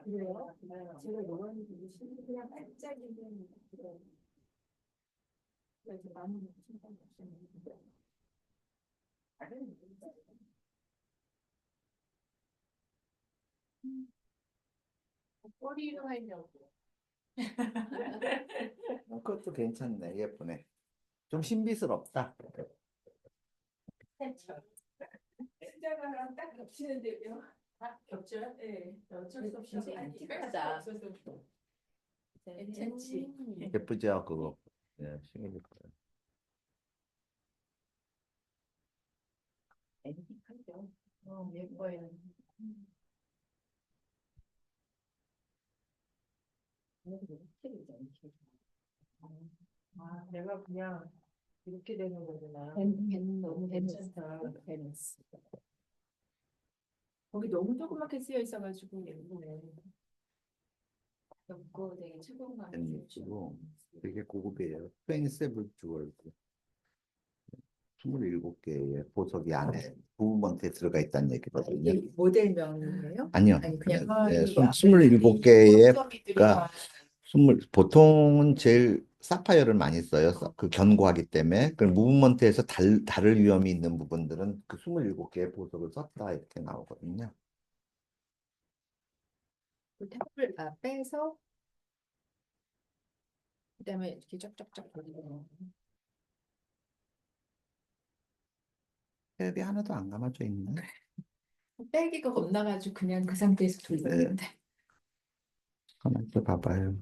Speaker 3: 그래요? 제가 요원이 되게 싫은데 그냥 반짝이는 그런 그래서 많은 생각이 없었는데 다른 꼬리로 하려고.
Speaker 2: 그것도 괜찮네, 예쁘네. 좀 신비스럽다.
Speaker 3: 숫자가랑 딱 겹치는데요. 아, 겹쳐요? 네. 어쩔 수 없이
Speaker 1: 굉장히
Speaker 3: 안티크하다. 괜찮지.
Speaker 2: 예쁘죠, 그거. 예, 신기할 거예요.
Speaker 3: 안티크하죠. 예뻐요. 아, 내가 그냥 이렇게 되는 거구나. 너무 괜찮다. 거기 너무 조그맣게 쓰여 있어가지고 예쁘네. 엽고 되게 착용감이
Speaker 2: 예쁘고 되게 고급이에요. 27 주얼드. 27개의 보석이 안에 부분먼트에 들어가 있다는 얘기거든요.
Speaker 3: 이게 모델명이에요?
Speaker 2: 아니요.
Speaker 3: 아니 그냥
Speaker 2: 네,
Speaker 3: 이 앞에
Speaker 2: 27개의
Speaker 3: 가
Speaker 2: 보통은 제일 사파이어를 많이 써요. 그 견고하기 때문에. 그 무브먼트에서 다를 위험이 있는 부분들은 그 27개의 보석을 썼다 이렇게 나오거든요.
Speaker 3: 그 탑을 빼서 그다음에 이렇게 쫙쫙쫙 돌리고
Speaker 2: 탭이 하나도 안 감아져 있네.
Speaker 3: 빼기가 겁나가지고 그냥 그 상태에서 돌리는데
Speaker 2: 가만히 있어 봐봐요.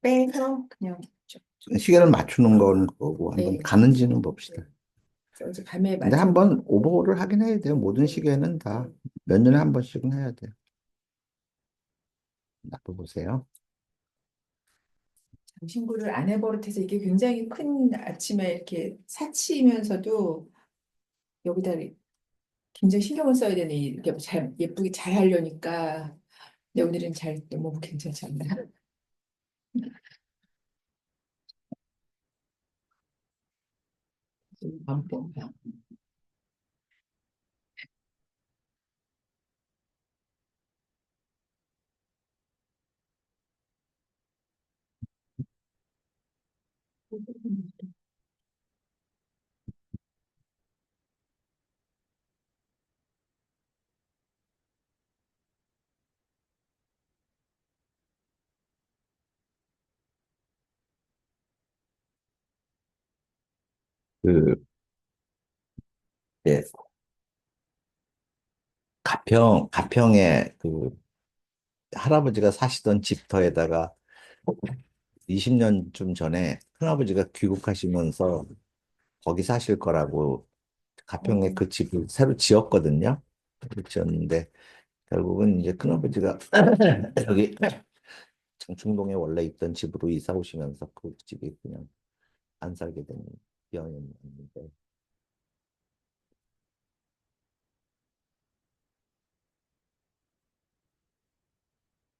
Speaker 3: 빼서 그냥 쭉.
Speaker 2: 시계를 맞추는 건 거고 한번
Speaker 3: 네.
Speaker 2: 가는지는 봅시다.
Speaker 3: 그래서 밤에
Speaker 2: 근데
Speaker 3: 맞춰.
Speaker 2: 한번 오버홀을 하긴 해야 돼요. 모든 시계는 다 몇 년에 한 번씩은 해야 돼요. 나도 보세요.
Speaker 3: 장신구를 안 해버릇해서 이게 굉장히 큰 아침에 이렇게 사치면서도 여기다 굉장히 신경을 써야 되는 이렇게 잘 예쁘게 잘 하려니까 근데 오늘은 잘 너무 괜찮지 않나? 밤뽕.
Speaker 2: 그, 예, 가평에 그 할아버지가 사시던 집터에다가 20년쯤 전에 큰아버지가 귀국하시면서 거기 사실 거라고 가평에 그 집을 새로 지었거든요. 지었는데 결국은 이제 큰아버지가 여기 장충동에 원래 있던 집으로 이사 오시면서 그 집이 그냥 안 살게 된 기억이었는데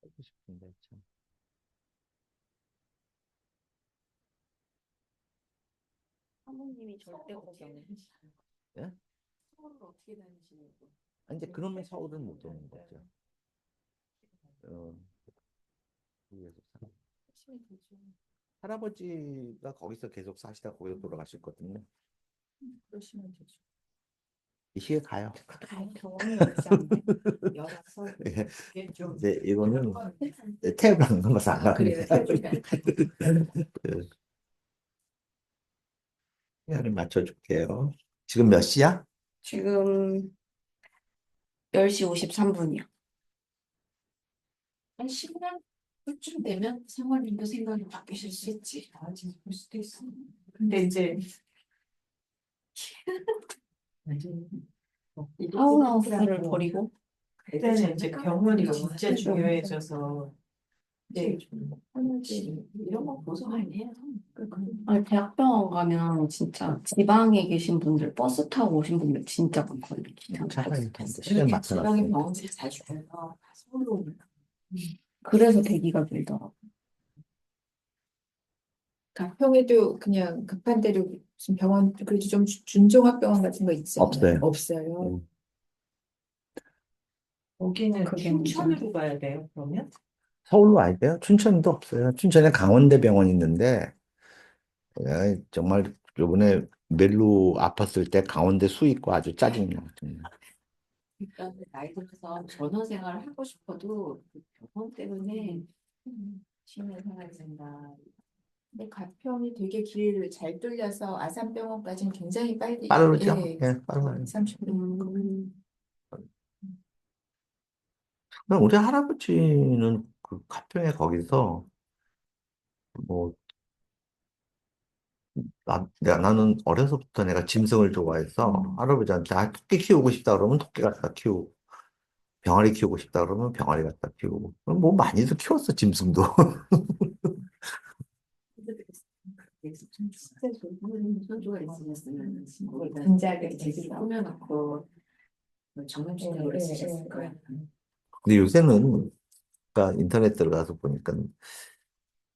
Speaker 2: 하고 싶은데 참.
Speaker 1: 사모님이 절대 거기 안 오세요.
Speaker 2: 예?
Speaker 3: 서울을 어떻게 다니시냐고.
Speaker 2: 아, 이제 그러면 서울은 못 오는 거죠. 어, 위에서
Speaker 3: 열심히 되죠.
Speaker 2: 할아버지가 거기서 계속 사시다 거기서 돌아가셨거든요.
Speaker 3: 그러시면 되죠.
Speaker 2: 이해 가요.
Speaker 1: 경험이 없지 않나요? 여자서
Speaker 2: 예.
Speaker 3: 이게 좀
Speaker 2: 이제 이거는 테이블 안 넘어서 안
Speaker 3: 그래요.
Speaker 2: 갑니다. 그 시간을 맞춰줄게요. 지금 몇 시야?
Speaker 1: 지금 10시 53분이요.
Speaker 3: 한 10년 후쯤 되면 생활님도 생각이 바뀌실 수 있지. 아, 지금 볼 수도 있어. 근데 이제
Speaker 1: 타운하우스를 버리고
Speaker 3: 그때는 이제 병원이 진짜 중요해져서 이제 이런 거 고소하네요.
Speaker 1: 아니 대학병원 가면 진짜 지방에 계신 분들 버스 타고 오신 분들 진짜 많거든요. 기차 타고.
Speaker 2: 차가 이렇게 시간
Speaker 3: 지방의
Speaker 2: 맞춰놨으니까.
Speaker 3: 병원들이 잘 줘요. 서울로 오면.
Speaker 1: 그래서 대기가 길더라고요.
Speaker 3: 가평에도 그냥 급한 대로 무슨 병원 그래도 좀 준종합병원 같은 거 있지 않아요?
Speaker 2: 없어요.
Speaker 3: 없어요.
Speaker 5: 거기는
Speaker 1: 그게
Speaker 5: 춘천으로 가야 돼요, 그러면?
Speaker 2: 서울로 와야 돼요? 춘천도 없어요. 춘천에 강원대병원 있는데 정말 요번에 멜로 아팠을 때 강원대 수의과 아주 짜증나. 정말.
Speaker 6: 그러니까 나이 들어서 전원 생활을 하고 싶어도 그 병원 때문에 쉬는 생활이 된다.
Speaker 3: 근데 가평이 되게 길 잘 뚫려서 아산병원까지는 굉장히 빨리
Speaker 2: 빠르죠?
Speaker 3: 예,
Speaker 2: 예, 빠르죠.
Speaker 3: 30분.
Speaker 2: 우리 할아버지는 그 가평에 거기서 뭐 나는 어려서부터 내가 짐승을 좋아해서 할아버지한테 토끼 키우고 싶다 그러면 토끼 갖다 키우고 병아리 키우고 싶다 그러면 병아리 갖다 키우고 뭐 많이도 키웠어 짐승도.
Speaker 6: 진짜 좋은 손주가 있으셨으면 거기다
Speaker 3: 분자를
Speaker 6: 제대로 꾸며놓고 정형외과를 쓰셨을 거야.
Speaker 2: 근데 요새는 그러니까 인터넷 들어가서 보니까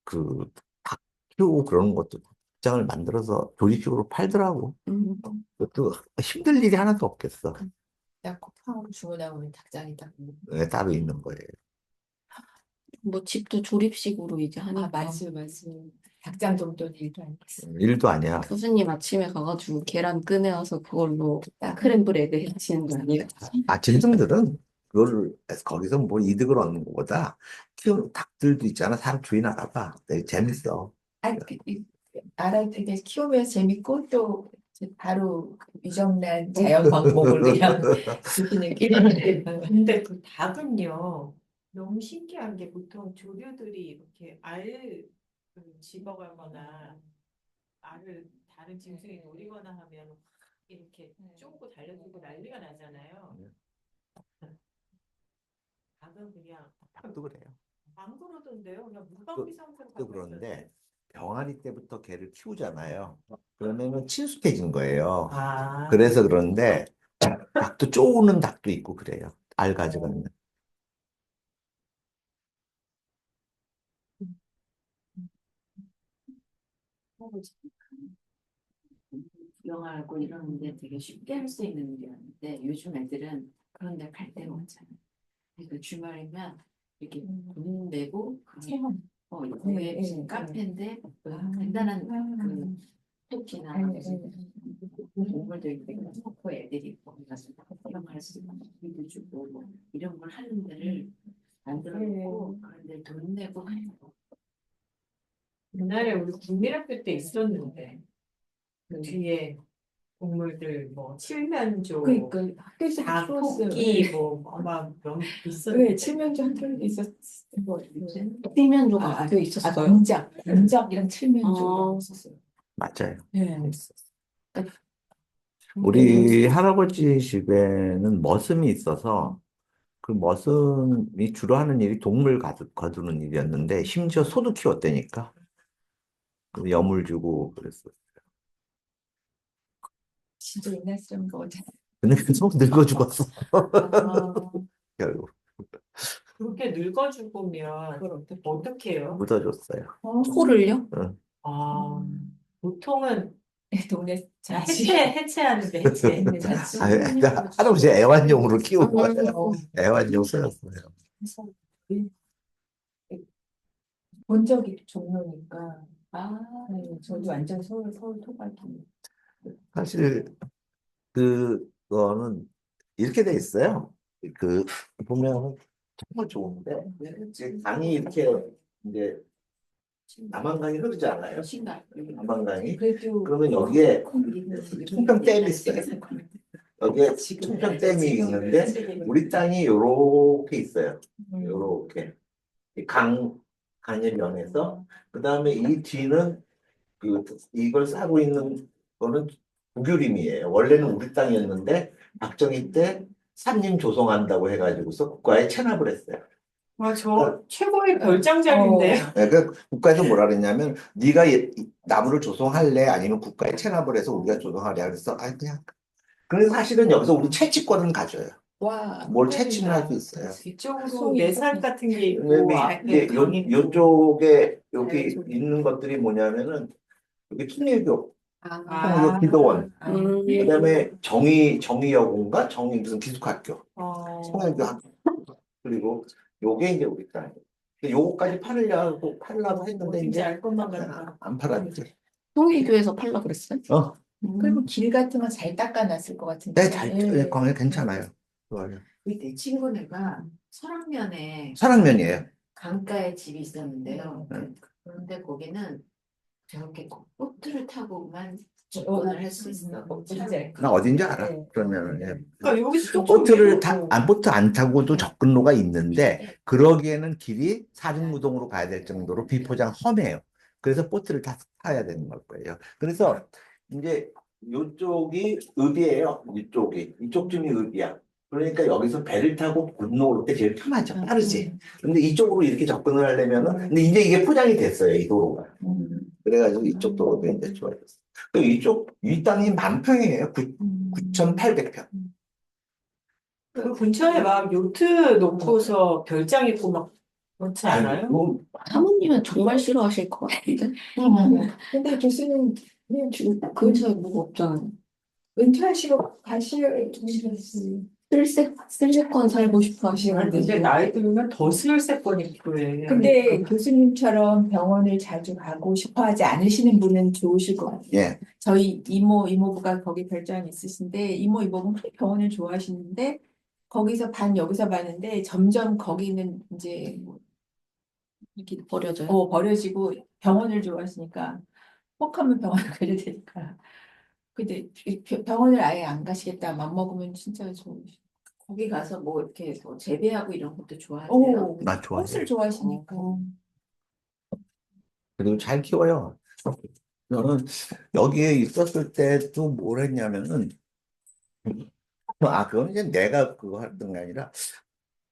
Speaker 2: 그 닭 키우고 그러는 것도 장을 만들어서 조리식으로 팔더라고. 그것도 힘들 일이 하나도 없겠어.
Speaker 3: 약 쿠팡으로 주문하면 닭장이 딱.
Speaker 2: 네, 따로 있는 거예요.
Speaker 1: 뭐 집도 조립식으로 이제
Speaker 3: 아,
Speaker 1: 하니까
Speaker 3: 맞아요. 닭장 정도는 일도 아니겠어.
Speaker 2: 일도 아니야.
Speaker 1: 교수님 아침에 가가지고 계란 꺼내와서 그걸로 스크램블 에그 해치는 거 아니에요?
Speaker 2: 아, 짐승들은 그거를 거기서 뭐 이득을 얻는 것보다 키우는 닭들도 있잖아. 사람 주인 알아봐. 되게 재밌어.
Speaker 3: 아, 알아 되게 키우면 재밌고 또 이제 바로 그 위정난 자연 방법을 그냥 지키는 게.
Speaker 5: 근데 그 닭은요, 너무 신기한 게 보통 조류들이 이렇게 알을 집어가거나 알을 다른 짐승이 노리거나 하면 막 이렇게 쫓고 달려들고 난리가 나잖아요. 닭은 그냥
Speaker 2: 닭도 그래요.
Speaker 5: 안 그러던데요. 그냥 무방비 상태로
Speaker 2: 또
Speaker 5: 가고
Speaker 2: 그런데
Speaker 5: 있었어요.
Speaker 2: 병아리 때부터 개를 키우잖아요. 그러면은 친숙해진 거예요.
Speaker 5: 아,
Speaker 2: 그래서 그런데 닭도 쪼우는 닭도 있고 그래요. 알 가져가면.
Speaker 6: 구경하고 이러는데 되게 쉽게 할 수 있는 일이었는데 요즘 애들은 그런 데 갈 데가 없잖아요. 그러니까 주말이면 이렇게 돈 내고
Speaker 3: 체험.
Speaker 6: 이게 무슨 카페인데 간단한 그 토끼나 동물들 이렇게 놓고 애들이 거기 가서 이런 갈수 있고 비도 주고 뭐 이런 걸 하는 데를 만들어 놓고 그런 데 돈 내고 가요.
Speaker 5: 옛날에 우리 국민학교 때 있었는데 뒤에 동물들 뭐 칠면조,
Speaker 3: 그러니까 학교에서
Speaker 5: 닭,
Speaker 3: 키웠어요.
Speaker 5: 토끼 뭐 아마 명
Speaker 3: 네,
Speaker 5: 있었는데
Speaker 3: 칠면조 학교에 있었던 거 같아요.
Speaker 1: 칠면조가
Speaker 3: 아,
Speaker 1: 학교에
Speaker 3: 아,
Speaker 1: 있었어요.
Speaker 3: 공작이랑 칠면조가
Speaker 1: 아.
Speaker 3: 있었어요.
Speaker 2: 맞아요.
Speaker 3: 네.
Speaker 2: 우리 할아버지 집에는 머슴이 있어서 그 머슴이 주로 하는 일이 동물 거두는 일이었는데 심지어 소도 키웠다니까. 그 염을 주고 그랬어.
Speaker 3: 진짜 옛날 사람인 것 같아요.
Speaker 2: 근데 그 소 늙어 죽었어.
Speaker 5: 아,
Speaker 2: 결국
Speaker 5: 그렇게 늙어 죽으면 그걸 어떻게 해요?
Speaker 2: 묻어줬어요.
Speaker 1: 소를요?
Speaker 2: 응.
Speaker 5: 아, 보통은
Speaker 3: 동네 잔치.
Speaker 5: 해체하는데 해체.
Speaker 3: 동네 잔치.
Speaker 2: 아, 할아버지 애완용으로 키운 거예요.
Speaker 3: 어,
Speaker 2: 애완용 소였어요.
Speaker 3: 그래서 본 적이 종로니까. 네, 저도 완전 서울 토박이.
Speaker 2: 사실 그거는 이렇게 돼 있어요. 그 보면 정말 좋은데 지금 강이 이렇게 이제 남한강이 흐르잖아요. 남한강이
Speaker 3: 그래도
Speaker 2: 그러면 여기에 충평댐이 있어요. 여기에 충평댐이 있는데 우리 땅이 요렇게 있어요. 요렇게 강의 면에서 그 다음에 이 뒤는 이걸 싸고 있는 거는 국유림이에요. 원래는 우리 땅이었는데 박정희 때 산림 조성한다고 해가지고서 국가에 체납을 했어요.
Speaker 5: 아, 저 최고의 별장작인데요.
Speaker 2: 네, 그 국가에서 뭐라 그랬냐면 네가 나무를 조성할래 아니면 국가에 체납을 해서 우리가 조성하래 그래서 아 그냥 그래서 사실은 여기서 우리 채취권은 가져요.
Speaker 3: 와,
Speaker 2: 뭘 채취는 할 수 있어요.
Speaker 5: 이쪽으로 내산 같은 게 있고
Speaker 2: 왜냐면
Speaker 5: 앞에
Speaker 2: 이게
Speaker 5: 강 있고.
Speaker 2: 요쪽에 여기 있는 것들이 뭐냐면은 여기 통일교, 통일교 기도원, 그다음에 정의여고인가 정의 무슨 기숙학교, 통일교 학교 그리고 요게 이제 우리 딸. 요거까지 팔려고 했는데
Speaker 5: 어딘지
Speaker 2: 이제
Speaker 5: 알 것만 같다.
Speaker 2: 안 팔았지.
Speaker 1: 통일교에서 팔라 그랬어요?
Speaker 2: 어,
Speaker 3: 그리고 길 같은 거 잘 닦아놨을 것 같은데.
Speaker 2: 네, 잘, 광야 괜찮아요. 좋아요.
Speaker 6: 내 친구네가 설악면에
Speaker 2: 사랑면이에요.
Speaker 6: 강가에 집이 있었는데요.
Speaker 2: 네.
Speaker 6: 그런데 거기는 저렇게 보트를 타고만 접근을 할 수 있어.
Speaker 3: 진짜.
Speaker 2: 나 어딘지 알아. 그러면은 예.
Speaker 5: 그러니까 여기서 조금
Speaker 2: 보트 안 타고도
Speaker 6: 네.
Speaker 2: 접근로가 있는데 그러기에는 길이 사중무동으로 가야 될 정도로 비포장 험해요. 그래서 보트를 타야 되는 걸 거예요. 그래서 이제 이쪽이 읍이에요. 이쪽쯤이 읍이야. 그러니까 여기서 배를 타고 건너올 때 제일 편하죠. 빠르지. 근데 이쪽으로 이렇게 접근을 하려면은 근데 이제 이게 포장이 됐어요. 이 도로가. 그래가지고 이쪽 도로도 이제 좋아졌어. 이 땅이 10,000평이에요. 9,800평.
Speaker 5: 그 근처에 막 요트 놓고서 별장 있고 막 그렇지 않아요?
Speaker 1: 사모님은 정말 싫어하실 것 같은데?
Speaker 3: 근데 교수님 그냥
Speaker 1: 근처에 뭐가 없잖아요.
Speaker 3: 은퇴하시고 가실 분이셨어요.
Speaker 1: 쓸세권 살고 싶어 하시는
Speaker 5: 근데
Speaker 1: 분들.
Speaker 5: 나이 들면 더 슬세권이 필요해.
Speaker 3: 근데 교수님처럼 병원을 자주 가고 싶어 하지 않으시는 분은 좋으실 것 같아요.
Speaker 2: 예.
Speaker 3: 저희 이모부가 거기 별장이 있으신데 이모부는 그렇게 병원을 좋아하시는데 거기서 여기서 봤는데 점점 거기는 이제 뭐
Speaker 1: 이렇게 버려져요.
Speaker 3: 버려지고 병원을 좋아하시니까 혹하면 병원을 가야 되니까. 근데 병원을 아예 안 가시겠다 맘먹으면 진짜 좋으시.
Speaker 6: 거기 가서 뭐 이렇게 뭐 재배하고 이런 것도 좋아하세요?
Speaker 3: 오,
Speaker 2: 나 좋아해.
Speaker 3: 꽃을 좋아하시니까.
Speaker 2: 그리고 잘 키워요. 저는 여기에 있었을 때도 뭘 했냐면은, 그건 이제 내가 그거 했던 게 아니라,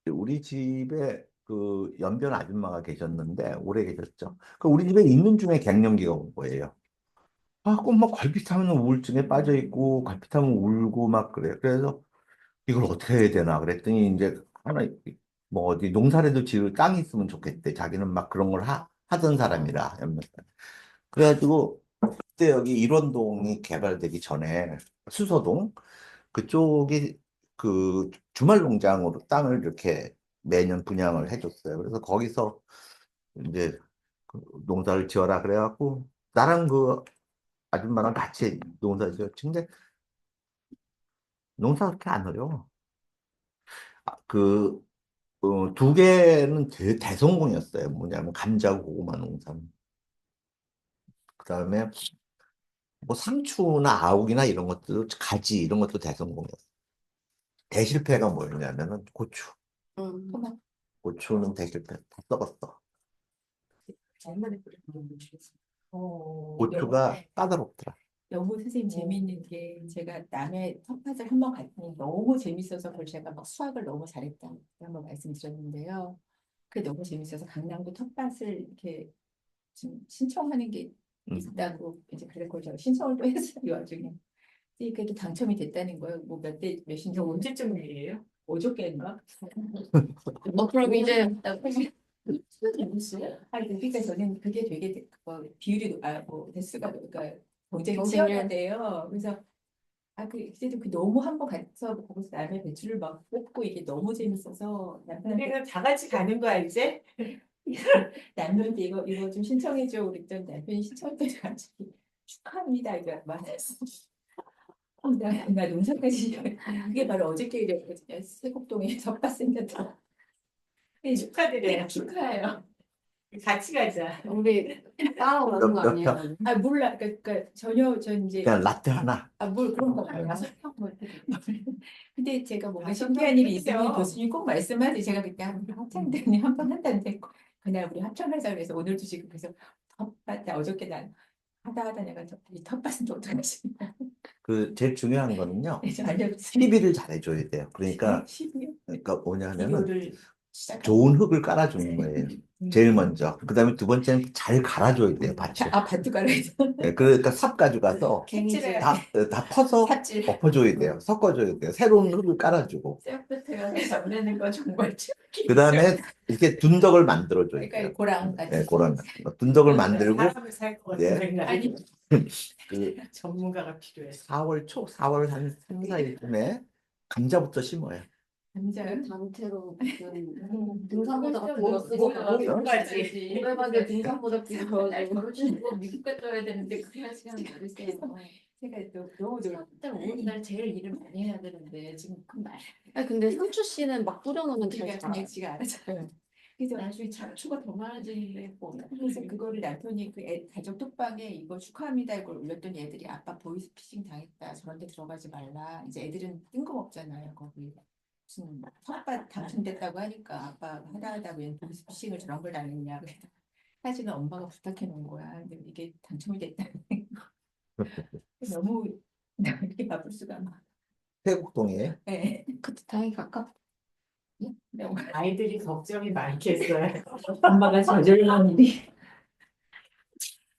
Speaker 2: 우리 집에 그 연변 아줌마가 계셨는데, 오래 계셨죠. 그 우리 집에 있는 중에 갱년기가 온 거예요. 꼭 막 걸핏하면 우울증에 빠져 있고, 걸핏하면 울고 막 그래. 그래서 이걸 어떻게 해야 되나 그랬더니 이제 하나, 뭐 어디 농사라도 지을 땅이 있으면 좋겠대. 자기는 막 그런 걸 하던 사람이라. 그래가지고 그때 여기 일원동이 개발되기 전에 수서동 그쪽이 그 주말 농장으로 땅을 이렇게 매년 분양을 해줬어요. 그래서 거기서 이제 그 농사를 지어라 그래갖고 나랑 그 아줌마랑 같이 농사 지었지. 근데 농사 그렇게 안 어려워. 두 개는 대성공이었어요. 뭐냐면 감자 고구마 농사. 그다음에 뭐 상추나 아욱이나 이런 것도 가지 이런 것도 대성공이었어요. 대실패가 뭐였냐면은 고추.
Speaker 1: 음.
Speaker 2: 고추는 대실패. 다 썩었어.
Speaker 6: 얼마나 그랬는지 모르겠어요.
Speaker 2: 고추가 까다롭더라.
Speaker 3: 너무 선생님 재미있는 게 제가 남의 텃밭을 한번 갔더니 너무 재밌어서 그걸 제가 막 수학을 너무 잘했다 한번 말씀드렸는데요. 그게 너무 재밌어서 강남구 텃밭을 이렇게 지금 신청하는 게
Speaker 2: 음.
Speaker 3: 있다고 이제 그래서 그걸 제가 신청을 또 했어요 이 와중에. 그게 또 당첨이 됐다는 거예요. 뭐 몇 신청
Speaker 5: 언제쯤 일이에요?
Speaker 3: 어저께인가?
Speaker 1: 그럼 이제
Speaker 3: 재밌어요? 아니 그러니까 저는 그게 되게 비율이 뭐 대수가 그러니까 경쟁이
Speaker 1: 경쟁률.
Speaker 3: 치열하대요. 그래서 그때도 너무 한번 가서 거기서 남의 배추를 막 뽑고 이게 너무 재밌어서 남편한테
Speaker 5: 우리는 다 같이 가는 거야 이제?
Speaker 3: 남편한테 이거 좀 신청해줘 그랬더니 남편이 신청해가지고 축하합니다 이거 말했어. 나 농사까지 그게 바로 어저께 일이었거든요. 세곡동에 텃밭 생겼다.
Speaker 5: 축하드려요.
Speaker 3: 축하해요.
Speaker 5: 같이 가자.
Speaker 1: 우리 따라오는 거
Speaker 2: 몇
Speaker 1: 아니에요?
Speaker 3: 몰라. 그러니까 전혀 전 이제
Speaker 2: 그냥 라떼 하나.
Speaker 3: 뭘 그런 거
Speaker 6: 한
Speaker 3: 말고.
Speaker 6: 5명 뭐 이렇게
Speaker 3: 근데 제가 뭔가
Speaker 5: 다섯
Speaker 3: 신기한
Speaker 5: 명
Speaker 3: 일이
Speaker 5: 해주세요.
Speaker 3: 있으면 교수님 꼭 말씀하지. 제가 그때 우리 합창단이 한 번 한다는데 그날 우리 합창하자 그래서 오늘도 지금 그래서 텃밭 어저께 난 하다 내가 이 텃밭은 또 어떡하십니까?
Speaker 2: 그 제일 중요한 거는요.
Speaker 3: 좀 알려주세요.
Speaker 2: 시비를 잘해줘야 돼요. 그러니까
Speaker 3: 12요?
Speaker 2: 뭐냐 하면은
Speaker 3: 비료를 시작하고.
Speaker 2: 좋은 흙을 깔아주는 거예요. 제일 먼저. 그다음에 두 번째는 잘 갈아줘야 돼요, 밭을.
Speaker 3: 밭도 갈아야죠.
Speaker 2: 네, 그러니까 삽 가져가서
Speaker 3: 삽질을
Speaker 2: 다 퍼서
Speaker 3: 삽질.
Speaker 2: 엎어줘야 돼요. 섞어줘야 돼요. 새로운 흙을 깔아주고.
Speaker 3: 셀프트가 잡내는 거 정말
Speaker 2: 그다음에 이렇게 둔덕을 만들어줘야
Speaker 3: 그러니까
Speaker 2: 돼요.
Speaker 3: 고랑 같이.
Speaker 2: 네, 그런 둔덕을 만들고
Speaker 5: 사람을 살것 같은
Speaker 2: 예.
Speaker 5: 생각이.
Speaker 3: 아니
Speaker 2: 그
Speaker 5: 전문가가 필요해.
Speaker 2: 4월 한 3, 4일쯤에 감자부터 심어요.
Speaker 3: 남자요?
Speaker 1: 단체로 무슨 등산모자 같은 거 쓰고
Speaker 5: 뭐까지.
Speaker 1: 노래방에 등산모자 끼고
Speaker 6: 날 결혼식으로 미국 갔다 야 되는데 그래야 시간이 어딨어요.
Speaker 3: 제가 또 너무 좋아.
Speaker 6: 사람들 오는 날 제일 일을 많이 해야 되는데 지금 그말
Speaker 1: 근데 상추 씨는 막 뿌려놓으면
Speaker 3: 제가
Speaker 1: 되게
Speaker 3: 그냥 지가 알아서요. 그래서
Speaker 6: 나중에 자초가 더 많아지는데 뭐
Speaker 3: 그래서 그거를 남편이 가족 톡방에 이거 축하합니다 이걸 올렸더니 애들이 아빠 보이스피싱 당했다 저런 데 들어가지 말라 이제 애들은 뜬금없잖아요 거기 무슨 텃밭 당첨됐다고 하니까 아빠 하다 왜 보이스피싱을 저런 걸 당했냐 그래서 사실은 엄마가 부탁해 놓은 거야 근데 이게 당첨이 됐다는 너무 이렇게 바쁠 수가 없나
Speaker 2: 태국동에
Speaker 3: 네.
Speaker 1: 그때 다행히 가깝.
Speaker 3: 너무
Speaker 5: 아이들이 걱정이 많겠어요.
Speaker 3: 엄마가 저질러는 일이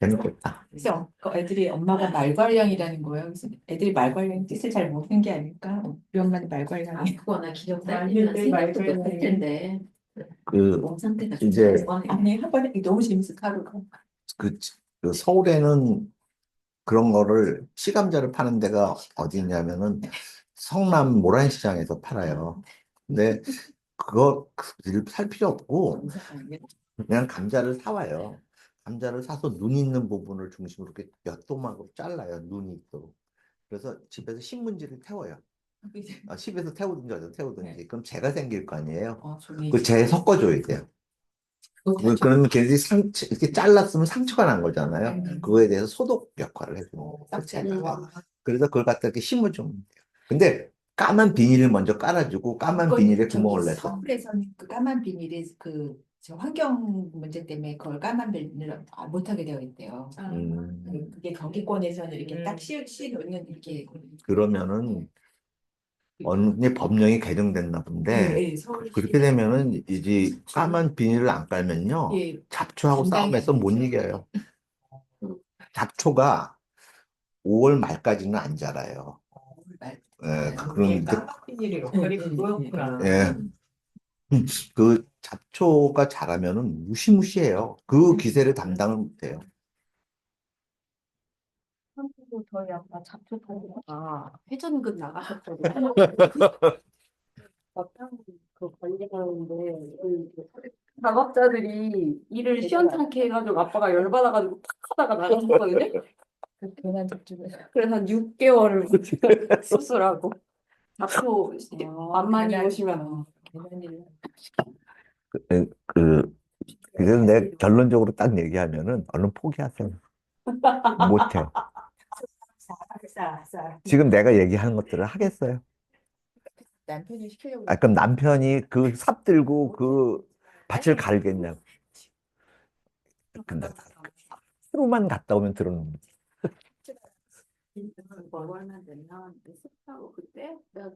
Speaker 2: 재밌겠다.
Speaker 3: 그래서 애들이 엄마가 말괄량이라는 거예요. 그래서 애들이 말괄량 뜻을 잘 모르는 게 아닐까? 우리 엄마는 말괄량이.
Speaker 6: 아프거나 기력
Speaker 5: 많이들
Speaker 6: 딸리면 생각도
Speaker 5: 말도
Speaker 6: 못할 텐데
Speaker 2: 그
Speaker 6: 몸 상태가
Speaker 2: 이제
Speaker 6: 좋아요.
Speaker 3: 아니 한 번에 너무 재밌어 하루가.
Speaker 2: 그 서울에는 그런 거를 시감자를 파는 데가 어디 있냐면은 성남 모란시장에서 팔아요. 근데 그거 살 필요 없고 그냥 감자를 사와요. 감자를 사서 눈 있는 부분을 중심으로 이렇게 몇 도막으로 잘라요. 눈이 있도록. 그래서 집에서 신문지를 태워요. 집에서 태우든지 어디서 태우든지. 그럼 재가 생길 거 아니에요. 그 재 섞어줘야 돼요. 그러면 걔들이 이렇게 잘랐으면 상처가 난 거잖아요. 그거에 대해서 소독 역할을 해주는 거예요. 그래서 그걸 갖다 이렇게 심어주면 돼요. 근데 까만 비닐을 먼저 깔아주고 까만 비닐에 구멍을 내서
Speaker 3: 서울에서는 그 까만 비닐에 저 환경 문제 때문에 그걸 까만 비닐을 못하게 되어 있대요. 그게 경기권에서는 이렇게 딱 씌 놓는 이렇게
Speaker 2: 그러면은 어느 법령이 개정됐나 본데 그렇게 되면은 이제 까만 비닐을 안 깔면요
Speaker 3: 예,
Speaker 2: 잡초하고
Speaker 3: 감당이
Speaker 2: 싸움해서
Speaker 3: 안
Speaker 2: 못
Speaker 3: 되죠.
Speaker 2: 이겨요. 잡초가 5월 말까지는 안 자라요. 예, 그럼
Speaker 5: 이게
Speaker 2: 이제
Speaker 5: 깜빡이들이 역할이 그거였구나.
Speaker 2: 예, 그 잡초가 자라면은 무시무시해요. 그 기세를 담당을 못해요.
Speaker 1: 한국도 저희 아빠 잡초 팔다가 회전급 나가셨거든요. 그 관리하는데 그 작업자들이 일을 시원찮게 해가지고 아빠가 열받아가지고 탁 하다가 나갔었거든요.
Speaker 3: 괜한 접촉을.
Speaker 1: 그래서 한 6개월을 수술하고 잡초 만만히 오시면
Speaker 3: 괜한 일.
Speaker 2: 그래서 내 결론적으로 딱 얘기하면은 얼른 포기하세요. 못해요.
Speaker 3: 싸싸싸.
Speaker 2: 지금 내가 얘기하는 것들을 하겠어요.
Speaker 3: 남편이 시키려고
Speaker 2: 아, 그럼 남편이 그 삽 들고 그 밭을 갈겠냐고. 근데 하루만 갔다 오면 들었는데.
Speaker 6: 얼마 됐나? 습하고 그때 나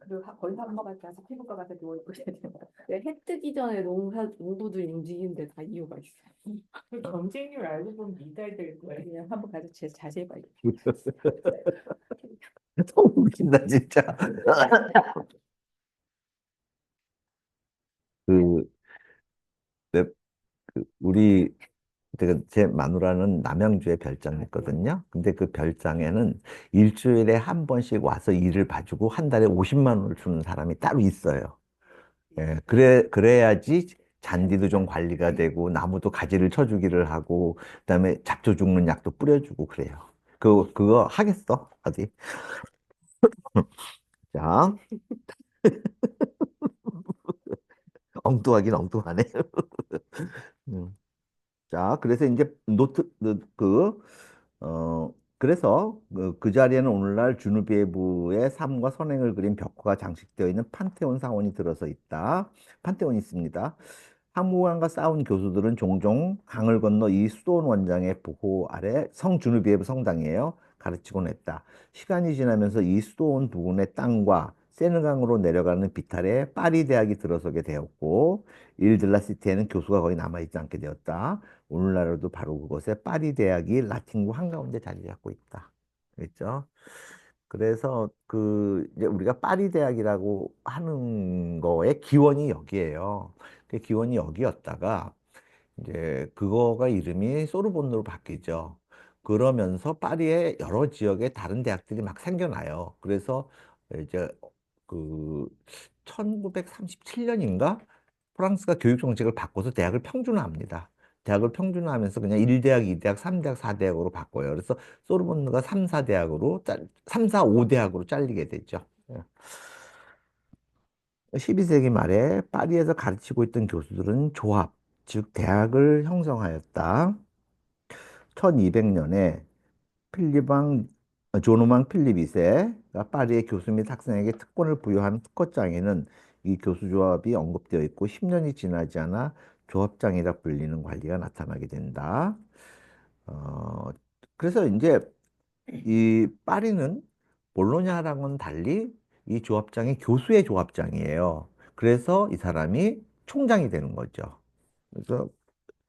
Speaker 1: 그리고 거의 한 번밖에 가서 피부과 가서 누워 있고 해야 돼요. 해 뜨기 전에 농부들이 움직이는데 다 이유가 있어요.
Speaker 5: 그 경쟁률 알고 보면 이달될 거예요.
Speaker 1: 그냥 한번 가서 자세히 봐요.
Speaker 2: 너무 웃긴다, 진짜. 그, 내- 우리 제 마누라는 남양주에 별장이 있거든요. 근데 그 별장에는 일주일에 한 번씩 와서 일을 봐주고 한 달에 50만 원을 주는 사람이 따로 있어요. 예, 그래야지 잔디도 좀 관리가 되고 나무도 가지를 쳐주기를 하고 그다음에 잡초 죽는 약도 뿌려주고 그래요. 그거 하겠어? 어디? 자, 엉뚱하긴 엉뚱하네. 음. 자, 그래서 이제 그래서 그 자리에는 오늘날 주누비에브의 삶과 선행을 그린 벽화가 장식되어 있는 판테온 사원이 들어서 있다. 판테온이 있습니다. 항모관과 싸운 교수들은 종종 강을 건너 이 수도원 원장의 보호 아래 성 주누비에브 성당이에요. 가르치곤 했다. 시간이 지나면서 이 수도원 부근의 땅과 세느강으로 내려가는 비탈에 파리 대학이 들어서게 되었고 일들라시티에는 교수가 거의 남아있지 않게 되었다. 오늘날에도 바로 그곳에 파리 대학이 라틴구 한가운데 자리 잡고 있다. 그랬죠? 그래서 그 이제 우리가 파리 대학이라고 하는 거의 기원이 여기예요. 그 기원이 여기였다가 이제 그거가 이름이 소르본으로 바뀌죠. 그러면서 파리의 여러 지역에 다른 대학들이 막 생겨나요. 그래서 이제 그 1937년인가 프랑스가 교육 정책을 바꿔서 대학을 평준화합니다. 대학을 평준화하면서 그냥 1대학, 2대학, 3대학, 4대학으로 바꿔요. 그래서 소르본느가 3, 4대학으로 3, 4, 5대학으로 잘리게 되죠. 12세기 말에 파리에서 가르치고 있던 교수들은 조합, 즉 대학을 형성하였다. 1200년에 조노망 필립 2세가 파리의 교수 및 학생에게 특권을 부여한 특허장에는 이 교수조합이 언급되어 있고 10년이 지나지 않아 조합장이라 불리는 관리가 나타나게 된다. 어, 그래서 이제 이 파리는 볼로냐랑은 달리 이 조합장이 교수의 조합장이에요. 그래서 이 사람이 총장이 되는 거죠. 그래서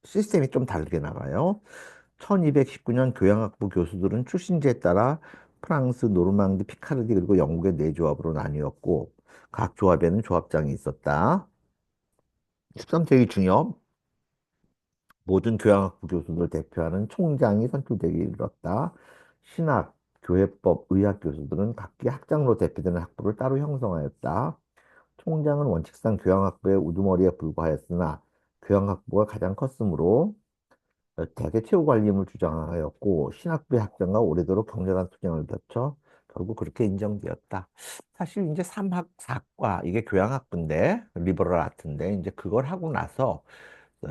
Speaker 2: 시스템이 좀 다르게 나가요. 1219년 교양학부 교수들은 출신지에 따라 프랑스, 노르망디, 피카르디 그리고 영국의 네 조합으로 나뉘었고 각 조합에는 조합장이 있었다. 13세기 중엽 모든 교양학부 교수들을 대표하는 총장이 선출되기 이르렀다. 신학, 교회법, 의학 교수들은 각기 학장으로 대표되는 학부를 따로 형성하였다. 총장은 원칙상 교양학부의 우두머리에 불과하였으나 교양학부가 가장 컸으므로 대개 최후 관리임을 주장하였고 신학부의 학장과 오래도록 격렬한 투쟁을 거쳐 결국 그렇게 인정되었다. 사실 이제 삼학4과 이게 교양학부인데 리버럴 아트인데 이제 그걸 하고 나서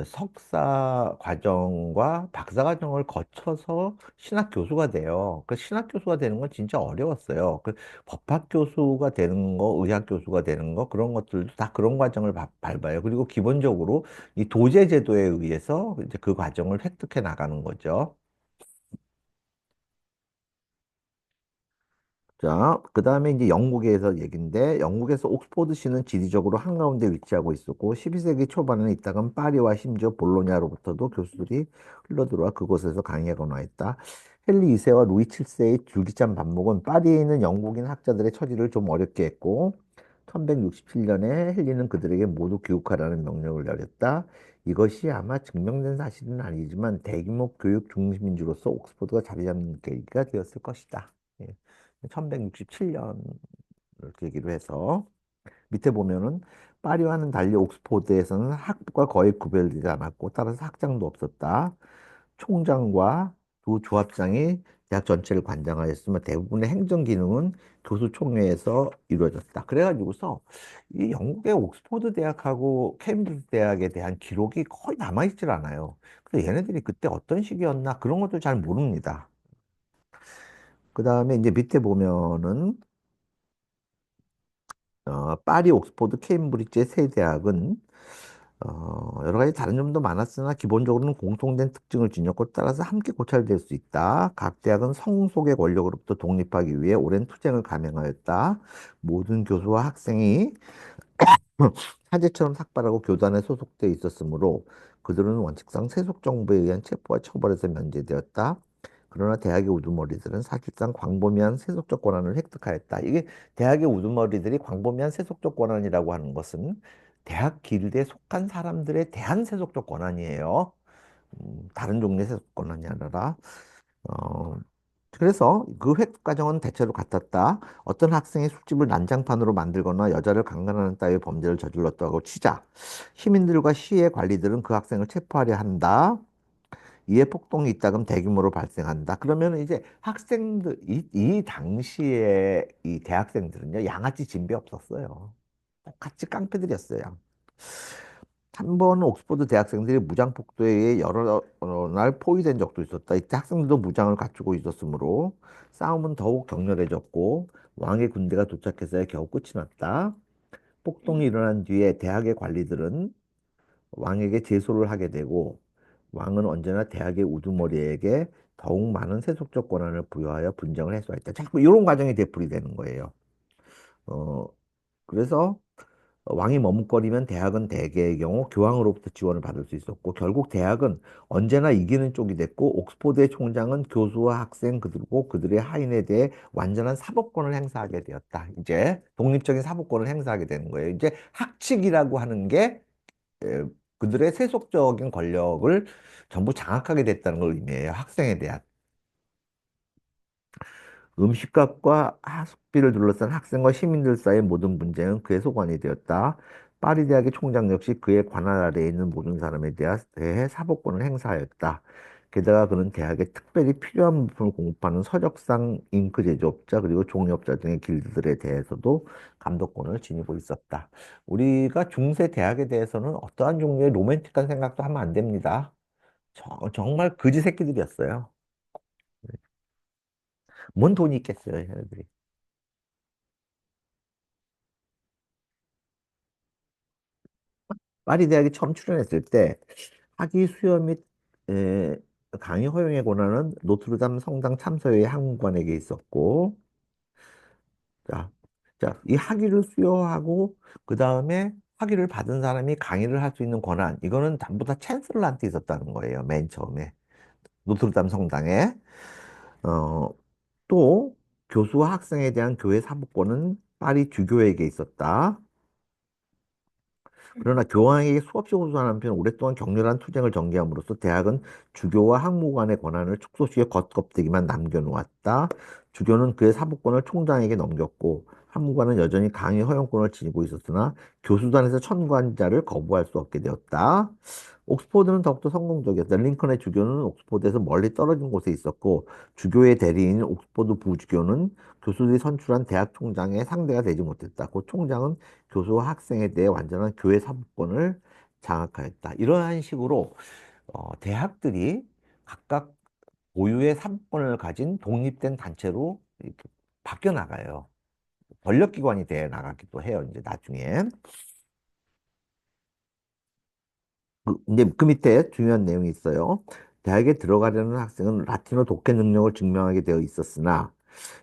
Speaker 2: 석사 과정과 박사 과정을 거쳐서 신학 교수가 돼요. 그 신학 교수가 되는 건 진짜 어려웠어요. 그 법학 교수가 되는 거, 의학 교수가 되는 거 그런 것들도 다 그런 과정을 밟아요. 그리고 기본적으로 이 도제 제도에 의해서 이제 그 과정을 획득해 나가는 거죠. 자, 그 다음에 이제 영국에서 얘기인데, 영국에서 옥스포드시는 지리적으로 한가운데 위치하고 있었고, 12세기 초반에는 이따금 파리와 심지어 볼로냐로부터도 교수들이 흘러들어와 그곳에서 강의하거나 했다. 헨리 2세와 루이 7세의 줄기찬 반목은 파리에 있는 영국인 학자들의 처지를 좀 어렵게 했고, 1167년에 헨리는 그들에게 모두 교육하라는 명령을 내렸다. 이것이 아마 증명된 사실은 아니지만 대규모 교육 중심인지로서 옥스포드가 자리 잡는 계기가 되었을 것이다. 예. 1167년을 계기로 해서 밑에 보면은 파리와는 달리 옥스포드에서는 학부가 거의 구별되지 않았고 따라서 학장도 없었다. 총장과 두 조합장이 대학 전체를 관장하였으며 대부분의 행정 기능은 교수 총회에서 이루어졌다. 그래가지고서 이 영국의 옥스포드 대학하고 케임브리지 대학에 대한 기록이 거의 남아있질 않아요. 그래서 얘네들이 그때 어떤 시기였나 그런 것도 잘 모릅니다. 그 다음에 이제 밑에 보면은 파리, 옥스포드, 케임브리지의 세 대학은 여러 가지 다른 점도 많았으나 기본적으로는 공통된 특징을 지녔고 따라서 함께 고찰될 수 있다. 각 대학은 성속의 권력으로부터 독립하기 위해 오랜 투쟁을 감행하였다. 모든 교수와 학생이 사제처럼 삭발하고 교단에 소속돼 있었으므로 그들은 원칙상 세속 정부에 의한 체포와 처벌에서 면제되었다. 그러나 대학의 우두머리들은 사실상 광범위한 세속적 권한을 획득하였다. 이게 대학의 우두머리들이 광범위한 세속적 권한이라고 하는 것은 대학 길드에 속한 사람들에 대한 세속적 권한이에요. 다른 종류의 세속 권한이 아니라. 어, 그래서 그 획득 과정은 대체로 같았다. 어떤 학생이 술집을 난장판으로 만들거나 여자를 강간하는 따위의 범죄를 저질렀다고 치자. 시민들과 시의 관리들은 그 학생을 체포하려 한다. 이에 폭동이 있다 그럼 대규모로 발생한다. 그러면 이제 학생들, 이 당시에 이 대학생들은요, 양아치 진배 없었어요. 똑같이 깡패들이었어요. 한 번은 옥스퍼드 대학생들이 무장 폭도에 의해 여러 날 포위된 적도 있었다. 이때 학생들도 무장을 갖추고 있었으므로 싸움은 더욱 격렬해졌고 왕의 군대가 도착해서야 겨우 끝이 났다. 폭동이 일어난 뒤에 대학의 관리들은 왕에게 제소를 하게 되고 왕은 언제나 대학의 우두머리에게 더욱 많은 세속적 권한을 부여하여 분쟁을 해소했다. 자꾸 이런 과정이 되풀이되는 거예요. 어, 그래서 왕이 머뭇거리면 대학은 대개의 경우 교황으로부터 지원을 받을 수 있었고 결국 대학은 언제나 이기는 쪽이 됐고 옥스포드의 총장은 교수와 학생 그리고 그들의 하인에 대해 완전한 사법권을 행사하게 되었다. 이제 독립적인 사법권을 행사하게 되는 거예요. 이제 학칙이라고 하는 게 에, 그들의 세속적인 권력을 전부 장악하게 됐다는 걸 의미해요. 학생에 대한. 음식값과 학비를 둘러싼 학생과 시민들 사이의 모든 분쟁은 그의 소관이 되었다. 파리 대학의 총장 역시 그의 관할 아래에 있는 모든 사람에 대해 사법권을 행사하였다. 게다가 그는 대학에 특별히 필요한 부품을 공급하는 서적상 잉크 제조업자 그리고 종이업자 등의 길드들에 대해서도 감독권을 지니고 있었다. 우리가 중세 대학에 대해서는 어떠한 종류의 로맨틱한 생각도 하면 안 됩니다. 정말 거지 새끼들이었어요. 뭔 돈이 있겠어요, 얘네들이. 파리 대학이 처음 출연했을 때 학위 수여 및 에, 강의 허용의 권한은 노트르담 성당 참서의 학무관에게 있었고, 자, 이 학위를 수여하고 그 다음에 학위를 받은 사람이 강의를 할 수 있는 권한, 이거는 전부 다 챈슬러한테 있었다는 거예요, 맨 처음에 노트르담 성당에. 어, 또 교수와 학생에 대한 교회 사법권은 파리 주교에게 있었다. 그러나 교황에게 수없이 호소한 한편 오랫동안 격렬한 투쟁을 전개함으로써 대학은 주교와 학무관의 권한을 축소시켜 겉껍데기만 남겨놓았다. 주교는 그의 사법권을 총장에게 넘겼고 학무관은 여전히 강의 허용권을 지니고 있었으나 교수단에서 천구한 자를 거부할 수 없게 되었다. 옥스포드는 더욱더 성공적이었다. 링컨의 주교는 옥스포드에서 멀리 떨어진 곳에 있었고 주교의 대리인 옥스포드 부주교는 교수들이 선출한 대학 총장의 상대가 되지 못했다. 그 총장은 교수와 학생에 대해 완전한 교회 사법권을 장악하였다. 이러한 식으로 대학들이 각각 고유의 사법권을 가진 독립된 단체로 이렇게 바뀌어 나가요. 권력기관이 돼 나가기도 해요. 이제 나중에. 근데 그 밑에 중요한 내용이 있어요. 대학에 들어가려는 학생은 라틴어 독해 능력을 증명하게 되어 있었으나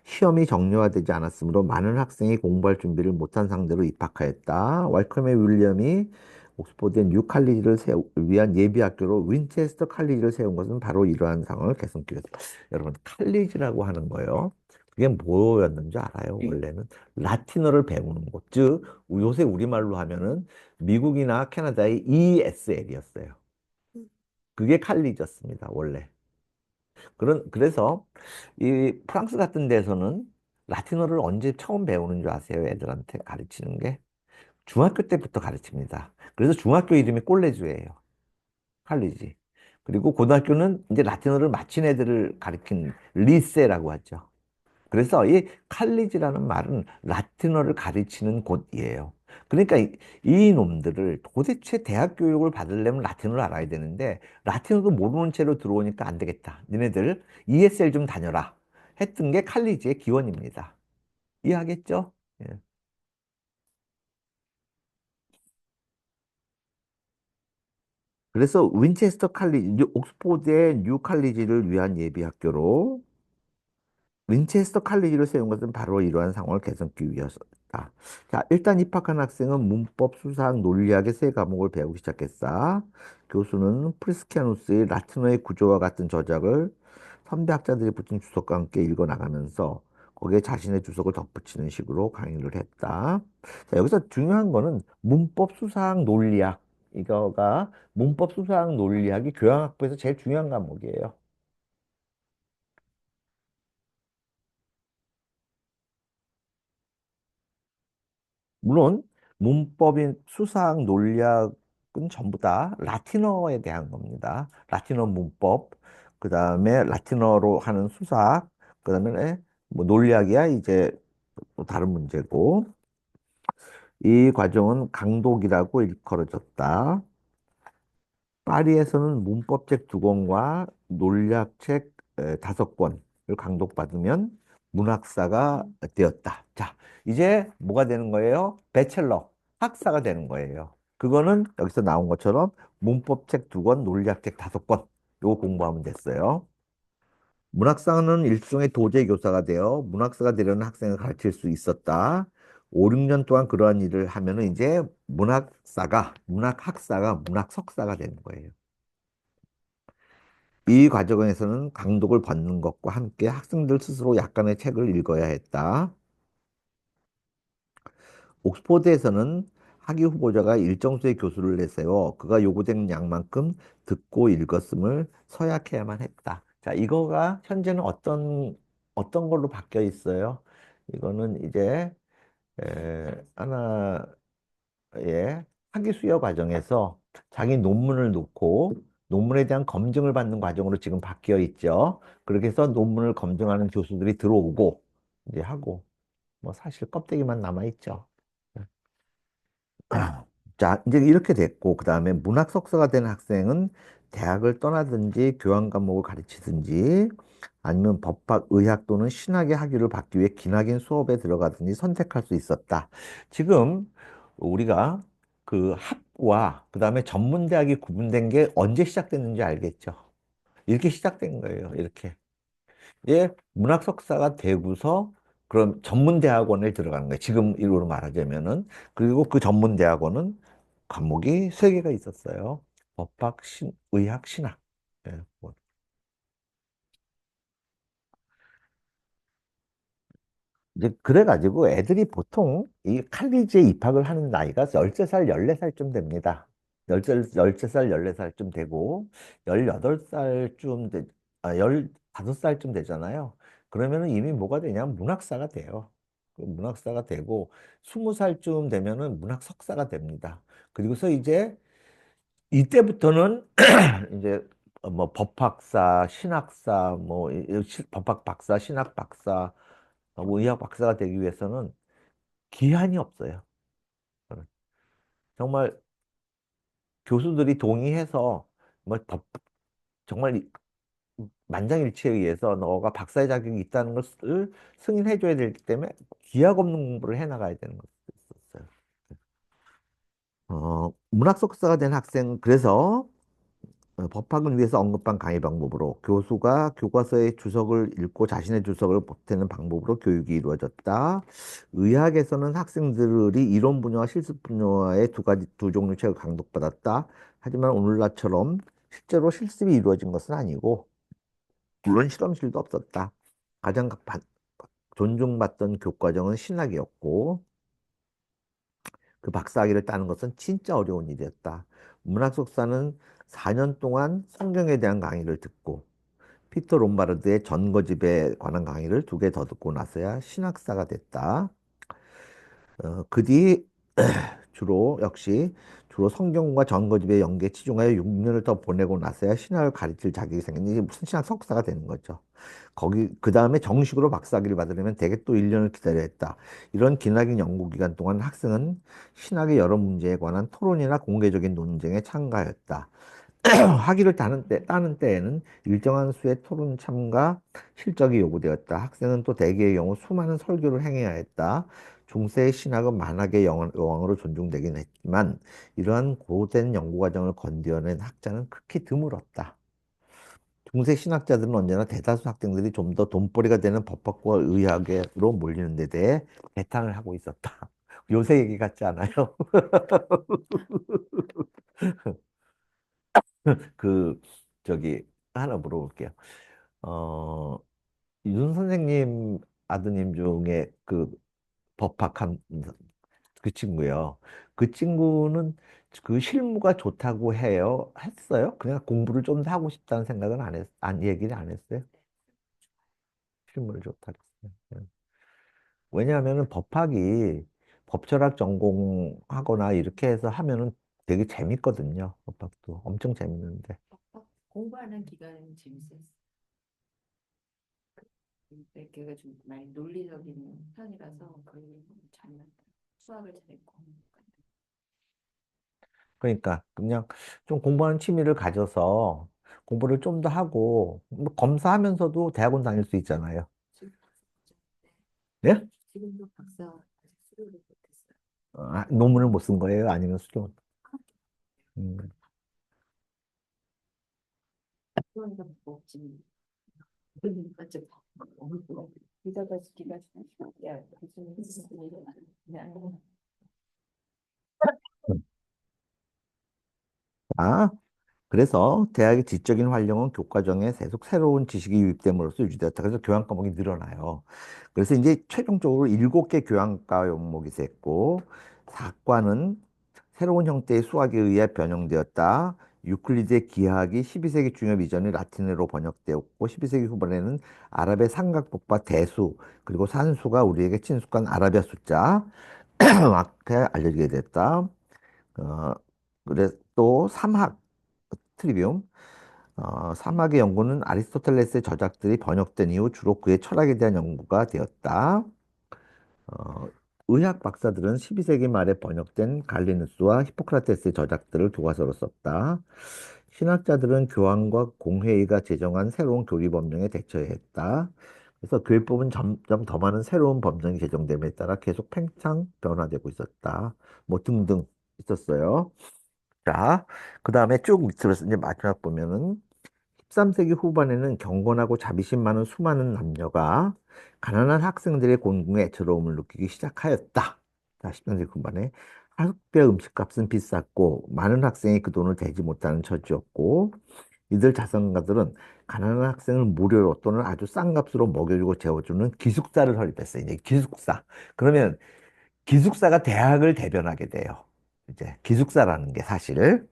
Speaker 2: 시험이 정례화되지 않았으므로 많은 학생이 공부할 준비를 못한 상대로 입학하였다. 왈컴의 윌리엄이 옥스퍼드의 뉴 칼리지를 위한 예비 학교로 윈체스터 칼리지를 세운 것은 바로 이러한 상황을 개선키로 했다. 여러분, 칼리지라고 하는 거예요. 그게 뭐였는지 알아요? 원래는 라틴어를 배우는 곳. 즉, 요새 우리말로 하면은 미국이나 캐나다의 ESL이었어요. 그게 칼리지였습니다, 원래. 그래서 이 프랑스 같은 데서는 라틴어를 언제 처음 배우는 줄 아세요? 애들한테 가르치는 게 중학교 때부터 가르칩니다. 그래서 중학교 이름이 꼴레주예요. 칼리지. 그리고 고등학교는 이제 라틴어를 마친 애들을 가리킨 리세라고 하죠. 그래서 이 칼리지라는 말은 라틴어를 가르치는 곳이에요. 그러니까 이 놈들을 도대체 대학 교육을 받으려면 라틴어를 알아야 되는데 라틴어도 모르는 채로 들어오니까 안 되겠다. 니네들 ESL 좀 다녀라. 했던 게 칼리지의 기원입니다. 이해하겠죠? 예. 그래서 윈체스터 칼리지, 옥스포드의 뉴 칼리지를 위한 예비 학교로 윈체스터 칼리지를 세운 것은 바로 이러한 상황을 개선하기 위해서다. 자, 일단 입학한 학생은 문법, 수사학, 논리학의 세 과목을 배우기 시작했다. 교수는 프리스키아누스의 라틴어의 구조와 같은 저작을 선배 학자들이 붙인 주석과 함께 읽어 나가면서 거기에 자신의 주석을 덧붙이는 식으로 강의를 했다. 자, 여기서 중요한 거는 문법, 수사학, 논리학. 이거가 문법, 수사학, 논리학이 교양학부에서 제일 중요한 과목이에요. 물론 문법인 수사학, 논리학은 전부 다 라틴어에 대한 겁니다. 라틴어 문법, 그 다음에 라틴어로 하는 수사학, 그 다음에 뭐 논리학이야 이제 또 다른 문제고 이 과정은 강독이라고 일컬어졌다. 파리에서는 문법책 2권과 논리학책 5권을 강독받으면 문학사가 되었다. 자, 이제 뭐가 되는 거예요? 배첼러, 학사가 되는 거예요. 그거는 여기서 나온 것처럼 문법책 2권, 논리학책 5권 요거 공부하면 됐어요. 문학사는 일종의 도제 교사가 되어 문학사가 되려는 학생을 가르칠 수 있었다. 5, 6년 동안 그러한 일을 하면은 이제 문학학사가 문학석사가 되는 거예요. 이 과정에서는 강독을 받는 것과 함께 학생들 스스로 약간의 책을 읽어야 했다. 옥스포드에서는 학위 후보자가 일정 수의 교수를 내세워 그가 요구된 양만큼 듣고 읽었음을 서약해야만 했다. 자, 이거가 현재는 어떤 걸로 바뀌어 있어요? 이거는 이제 하나의 학위 수여 과정에서 자기 논문을 놓고 논문에 대한 검증을 받는 과정으로 지금 바뀌어 있죠. 그렇게 해서 논문을 검증하는 교수들이 들어오고 이제 하고 뭐 사실 껍데기만 남아 있죠. 자, 이제 이렇게 됐고, 그 다음에 문학 석사가 된 학생은 대학을 떠나든지 교환 과목을 가르치든지 아니면 법학, 의학 또는 신학의 학위를 받기 위해 기나긴 수업에 들어가든지 선택할 수 있었다. 지금 우리가 그 학과, 그 다음에 전문대학이 구분된 게 언제 시작됐는지 알겠죠? 이렇게 시작된 거예요, 이렇게. 이제 문학 석사가 되고서 그럼 전문대학원에 들어가는 거예요. 지금 이로 말하자면은. 그리고 그 전문대학원은 과목이 3개가 있었어요. 법학, 의학, 신학. 예, 뭐. 이제 그래가지고 애들이 보통 이 칼리지에 입학을 하는 나이가 13살, 14살쯤 됩니다. 13살, 14살쯤 되고 18살쯤 15살쯤 되잖아요. 그러면은 이미 뭐가 되냐면 문학사가 돼요. 그 문학사가 되고 20살쯤 되면은 문학 석사가 됩니다. 그리고서 이제 이때부터는 이제 뭐 법학사, 신학사, 뭐 법학 박사, 신학 박사, 뭐 의학 박사가 되기 위해서는 기한이 없어요. 정말 교수들이 동의해서 뭐 정말 만장일치에 의해서 너가 박사의 자격이 있다는 것을 승인해줘야 되기 때문에 기약 없는 공부를 해나가야 되는 것도 있었어요. 문학 석사가 된 학생, 그래서 법학을 위해서 언급한 강의 방법으로 교수가 교과서의 주석을 읽고 자신의 주석을 보태는 방법으로 교육이 이루어졌다. 의학에서는 학생들이 이론 분야와 실습 분야의 두 종류 책을 강독받았다. 하지만 오늘날처럼 실제로 실습이 이루어진 것은 아니고 물론 실험실도 없었다. 가장 존중받던 교과정은 신학이었고 그 박사학위를 따는 것은 진짜 어려운 일이었다. 문학 석사는 4년 동안 성경에 대한 강의를 듣고 피터 롬바르드의 전거집에 관한 강의를 2개 더 듣고 나서야 신학사가 됐다. 그 뒤 주로 성경과 전거집의 연계에 치중하여 6년을 더 보내고 나서야 신학을 가르칠 자격이 생긴 게 무슨 신학 석사가 되는 거죠. 그 다음에 정식으로 박사학위를 받으려면 대개 또 1년을 기다려야 했다. 이런 기나긴 연구 기간 동안 학생은 신학의 여러 문제에 관한 토론이나 공개적인 논쟁에 참가하였다. 학위를 따는 때에는 일정한 수의 토론 참가 실적이 요구되었다. 학생은 또 대개의 경우 수많은 설교를 행해야 했다. 중세의 신학은 만학의 여왕으로 존중되긴 했지만 이러한 고된 연구 과정을 건드려낸 학자는 극히 드물었다. 중세 신학자들은 언제나 대다수 학생들이 좀 더 돈벌이가 되는 법학과 의학으로 몰리는 데 대해 개탄을 하고 있었다. 요새 얘기 같지 않아요? 그 저기 하나 물어볼게요. 어, 윤 선생님 아드님 중에 그 법학한 그 친구요. 그 친구는 그 실무가 좋다고 해요. 했어요? 그냥 공부를 좀 더 하고 싶다는 생각은 얘기를 안 했어요? 실무를 좋다고 했어요. 왜냐하면은 법학이 법철학 전공하거나 이렇게 해서 하면은 되게 재밌거든요. 법학도 엄청 재밌는데.
Speaker 6: 공부하는 기간은 재밌었어. 근데 걔가 좀 많이 논리적인 편이라서 거의 잘 맞다. 수학을 잘했고.
Speaker 2: 그러니까 그냥 좀 공부하는 취미를 가져서 공부를 좀 더 하고 뭐 검사하면서도 대학원 다닐 수 있잖아요.
Speaker 6: 지금 박사
Speaker 2: 네?
Speaker 6: 지금도 박사 아직 수료를 못했어요.
Speaker 2: 논문을 못 쓴 거예요? 아니면 수련? 음.
Speaker 6: 수료가 없지. 맞죠?
Speaker 3: 기자가 기가 야 무슨 그냥
Speaker 2: 아, 그래서 대학의 지적인 활용은 교과정에 계속 새로운 지식이 유입됨으로써 유지되었다. 그래서 교양 과목이 늘어나요. 그래서 이제 최종적으로 7개 교양 과목이 됐고, 4과는 새로운 형태의 수학에 의해 변형되었다. 유클리드의 기하학이 12세기 중엽 이전에 라틴어로 번역되었고, 12세기 후반에는 아랍의 삼각법과 대수, 그리고 산수가 우리에게 친숙한 아라비아 숫자, 이렇게 알려지게 됐다. 어, 그래 또 삼학 트리비움. 사막의 연구는 아리스토텔레스의 저작들이 번역된 이후 주로 그의 철학에 대한 연구가 되었다. 어, 의학 박사들은 12세기 말에 번역된 갈리누스와 히포크라테스의 저작들을 교과서로 썼다. 신학자들은 교황과 공회의가 제정한 새로운 교리 법령에 대처해야 했다. 그래서 교회법은 점점 더 많은 새로운 법령이 제정됨에 따라 계속 팽창 변화되고 있었다. 뭐 등등 있었어요. 자, 그 다음에 쭉 밑으로 이제 마지막 보면은 13세기 후반에는 경건하고 자비심 많은 수많은 남녀가 가난한 학생들의 공공에 애처로움을 느끼기 시작하였다. 자, 13세기 후반에 학배 음식값은 비쌌고 많은 학생이 그 돈을 대지 못하는 처지였고 이들 자선가들은 가난한 학생을 무료로 또는 아주 싼 값으로 먹여주고 재워주는 기숙사를 설립했어요. 이제 기숙사. 그러면 기숙사가 대학을 대변하게 돼요. 이제 기숙사라는 게 사실.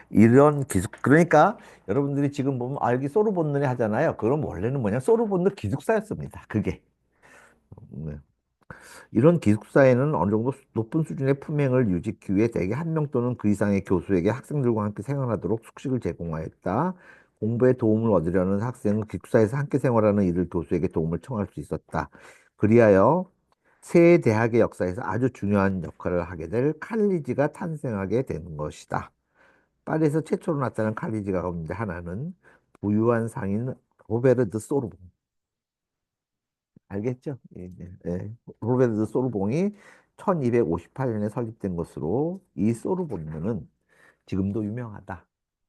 Speaker 2: 이런 그러니까 여러분들이 지금 보면 아 여기 소르본느에 하잖아요. 그럼 원래는 뭐냐 소르본느 기숙사였습니다. 그게. 네. 이런 기숙사에는 어느 정도 높은 수준의 품행을 유지하기 위해 대개 한 명 또는 그 이상의 교수에게 학생들과 함께 생활하도록 숙식을 제공하였다. 공부에 도움을 얻으려는 학생은 기숙사에서 함께 생활하는 이들 교수에게 도움을 청할 수 있었다. 그리하여 새 대학의 역사에서 아주 중요한 역할을 하게 될 칼리지가 탄생하게 되는 것이다. 파리에서 최초로 나타난 칼리지 가운데 하나는 부유한 상인 로베르 드 소르봉. 알겠죠? 예, 예, 예. 로베르 드 소르봉이 1258년에 설립된 것으로 이 소르본느는 지금도 유명하다.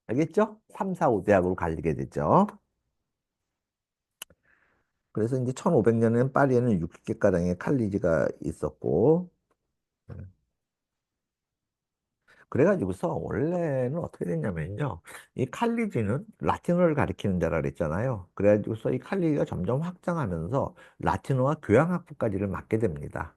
Speaker 2: 알겠죠? 3, 4, 5대학으로 갈리게 되죠. 그래서 이제 1500년에는 파리에는 60개가량의 칼리지가 있었고, 그래가지고서 원래는 어떻게 됐냐면요. 이 칼리지는 라틴어를 가리키는 자라 그랬잖아요. 그래가지고서 이 칼리지가 점점 확장하면서 라틴어와 교양학부까지를 맡게 됩니다.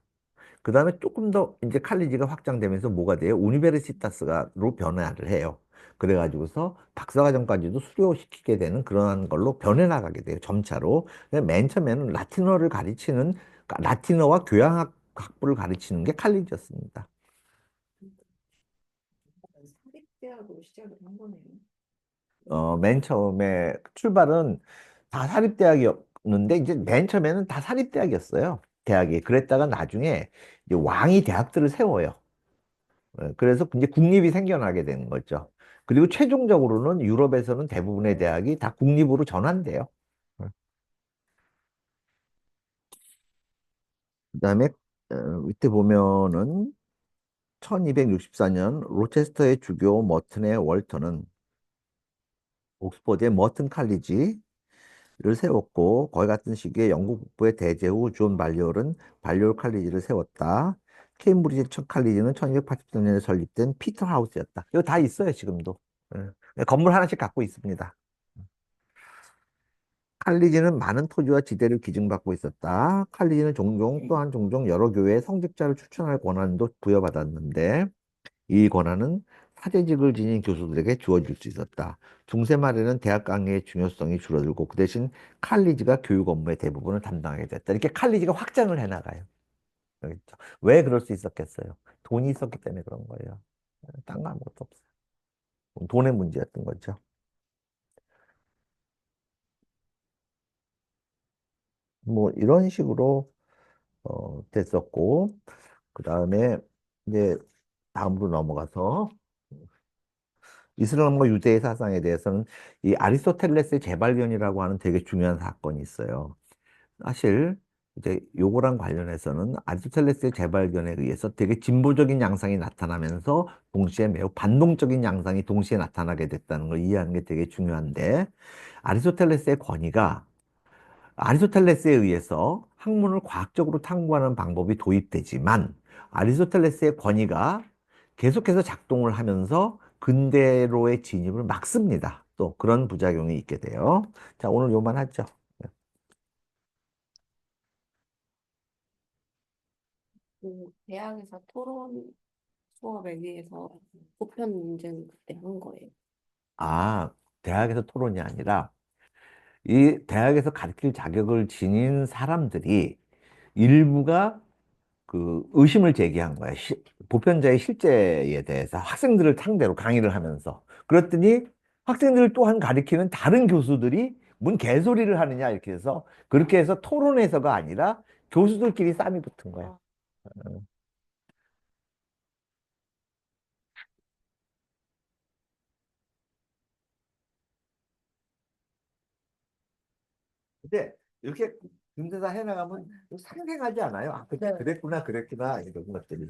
Speaker 2: 그 다음에 조금 더 이제 칼리지가 확장되면서 뭐가 돼요? 우니베르시타스가로 변화를 해요. 그래가지고서 박사과정까지도 수료시키게 되는 그러한 걸로 변해 나가게 돼요. 점차로. 근데 맨 처음에는 라틴어를 가르치는, 그러니까 라틴어와 교양학 학부를 가르치는 게 칼리지였습니다.
Speaker 6: 사립대학으로 시작을 한 거네요.
Speaker 2: 맨 처음에 출발은 다 사립대학이었는데 이제 맨 처음에는 다 사립대학이었어요. 대학이. 그랬다가 나중에 이제 왕이 대학들을 세워요. 그래서 이제 국립이 생겨나게 되는 거죠. 그리고 최종적으로는 유럽에서는 대부분의 대학이 다 국립으로 전환돼요. 그다음에 밑에 보면은 1264년 로체스터의 주교 머튼의 월턴은 옥스퍼드의 머튼 칼리지를 세웠고 거의 같은 시기에 영국 북부의 대제 후 존 발리올은 발리올 칼리지를 세웠다. 케임브리지 첫 칼리지는 1283년에 설립된 피터 하우스였다. 이거 다 있어요, 지금도. 건물 하나씩 갖고 있습니다. 칼리지는 많은 토지와 지대를 기증받고 있었다. 칼리지는 또한 종종 여러 교회의 성직자를 추천할 권한도 부여받았는데 이 권한은 사제직을 지닌 교수들에게 주어질 수 있었다. 중세 말에는 대학 강의의 중요성이 줄어들고 그 대신 칼리지가 교육 업무의 대부분을 담당하게 됐다. 이렇게 칼리지가 확장을 해나가요. 알겠죠? 왜 그럴 수 있었겠어요? 돈이 있었기 때문에 그런 거예요. 딴 거 아무것도 없어요. 돈의 문제였던 거죠. 뭐 이런 식으로 됐었고 그 다음에 이제 다음으로 넘어가서 이슬람과 유대의 사상에 대해서는 이 아리스토텔레스의 재발견이라고 하는 되게 중요한 사건이 있어요. 사실 이제 요거랑 관련해서는 아리스토텔레스의 재발견에 의해서 되게 진보적인 양상이 나타나면서 동시에 매우 반동적인 양상이 동시에 나타나게 됐다는 걸 이해하는 게 되게 중요한데 아리스토텔레스의 권위가 아리스토텔레스에 의해서 학문을 과학적으로 탐구하는 방법이 도입되지만 아리스토텔레스의 권위가 계속해서 작동을 하면서 근대로의 진입을 막습니다. 또 그런 부작용이 있게 돼요. 자, 오늘 요만 하죠.
Speaker 1: 그 대학에서 토론 수업에 의해서 보편 문제는 그때 한 거예요.
Speaker 2: 아, 대학에서 토론이 아니라 이 대학에서 가르칠 자격을 지닌 사람들이 일부가 그 의심을 제기한 거야. 보편자의 실제에 대해서 학생들을 상대로 강의를 하면서. 그랬더니 학생들을 또한 가리키는 다른 교수들이 뭔 개소리를 하느냐 이렇게 해서 그렇게 해서 토론에서가 아니라 교수들끼리 싸움이 붙은 거야. 근데 이렇게 근대사 해나가면 상생하지 않아요? 아,
Speaker 1: 네.
Speaker 2: 그랬구나, 그랬구나, 이런 것들이.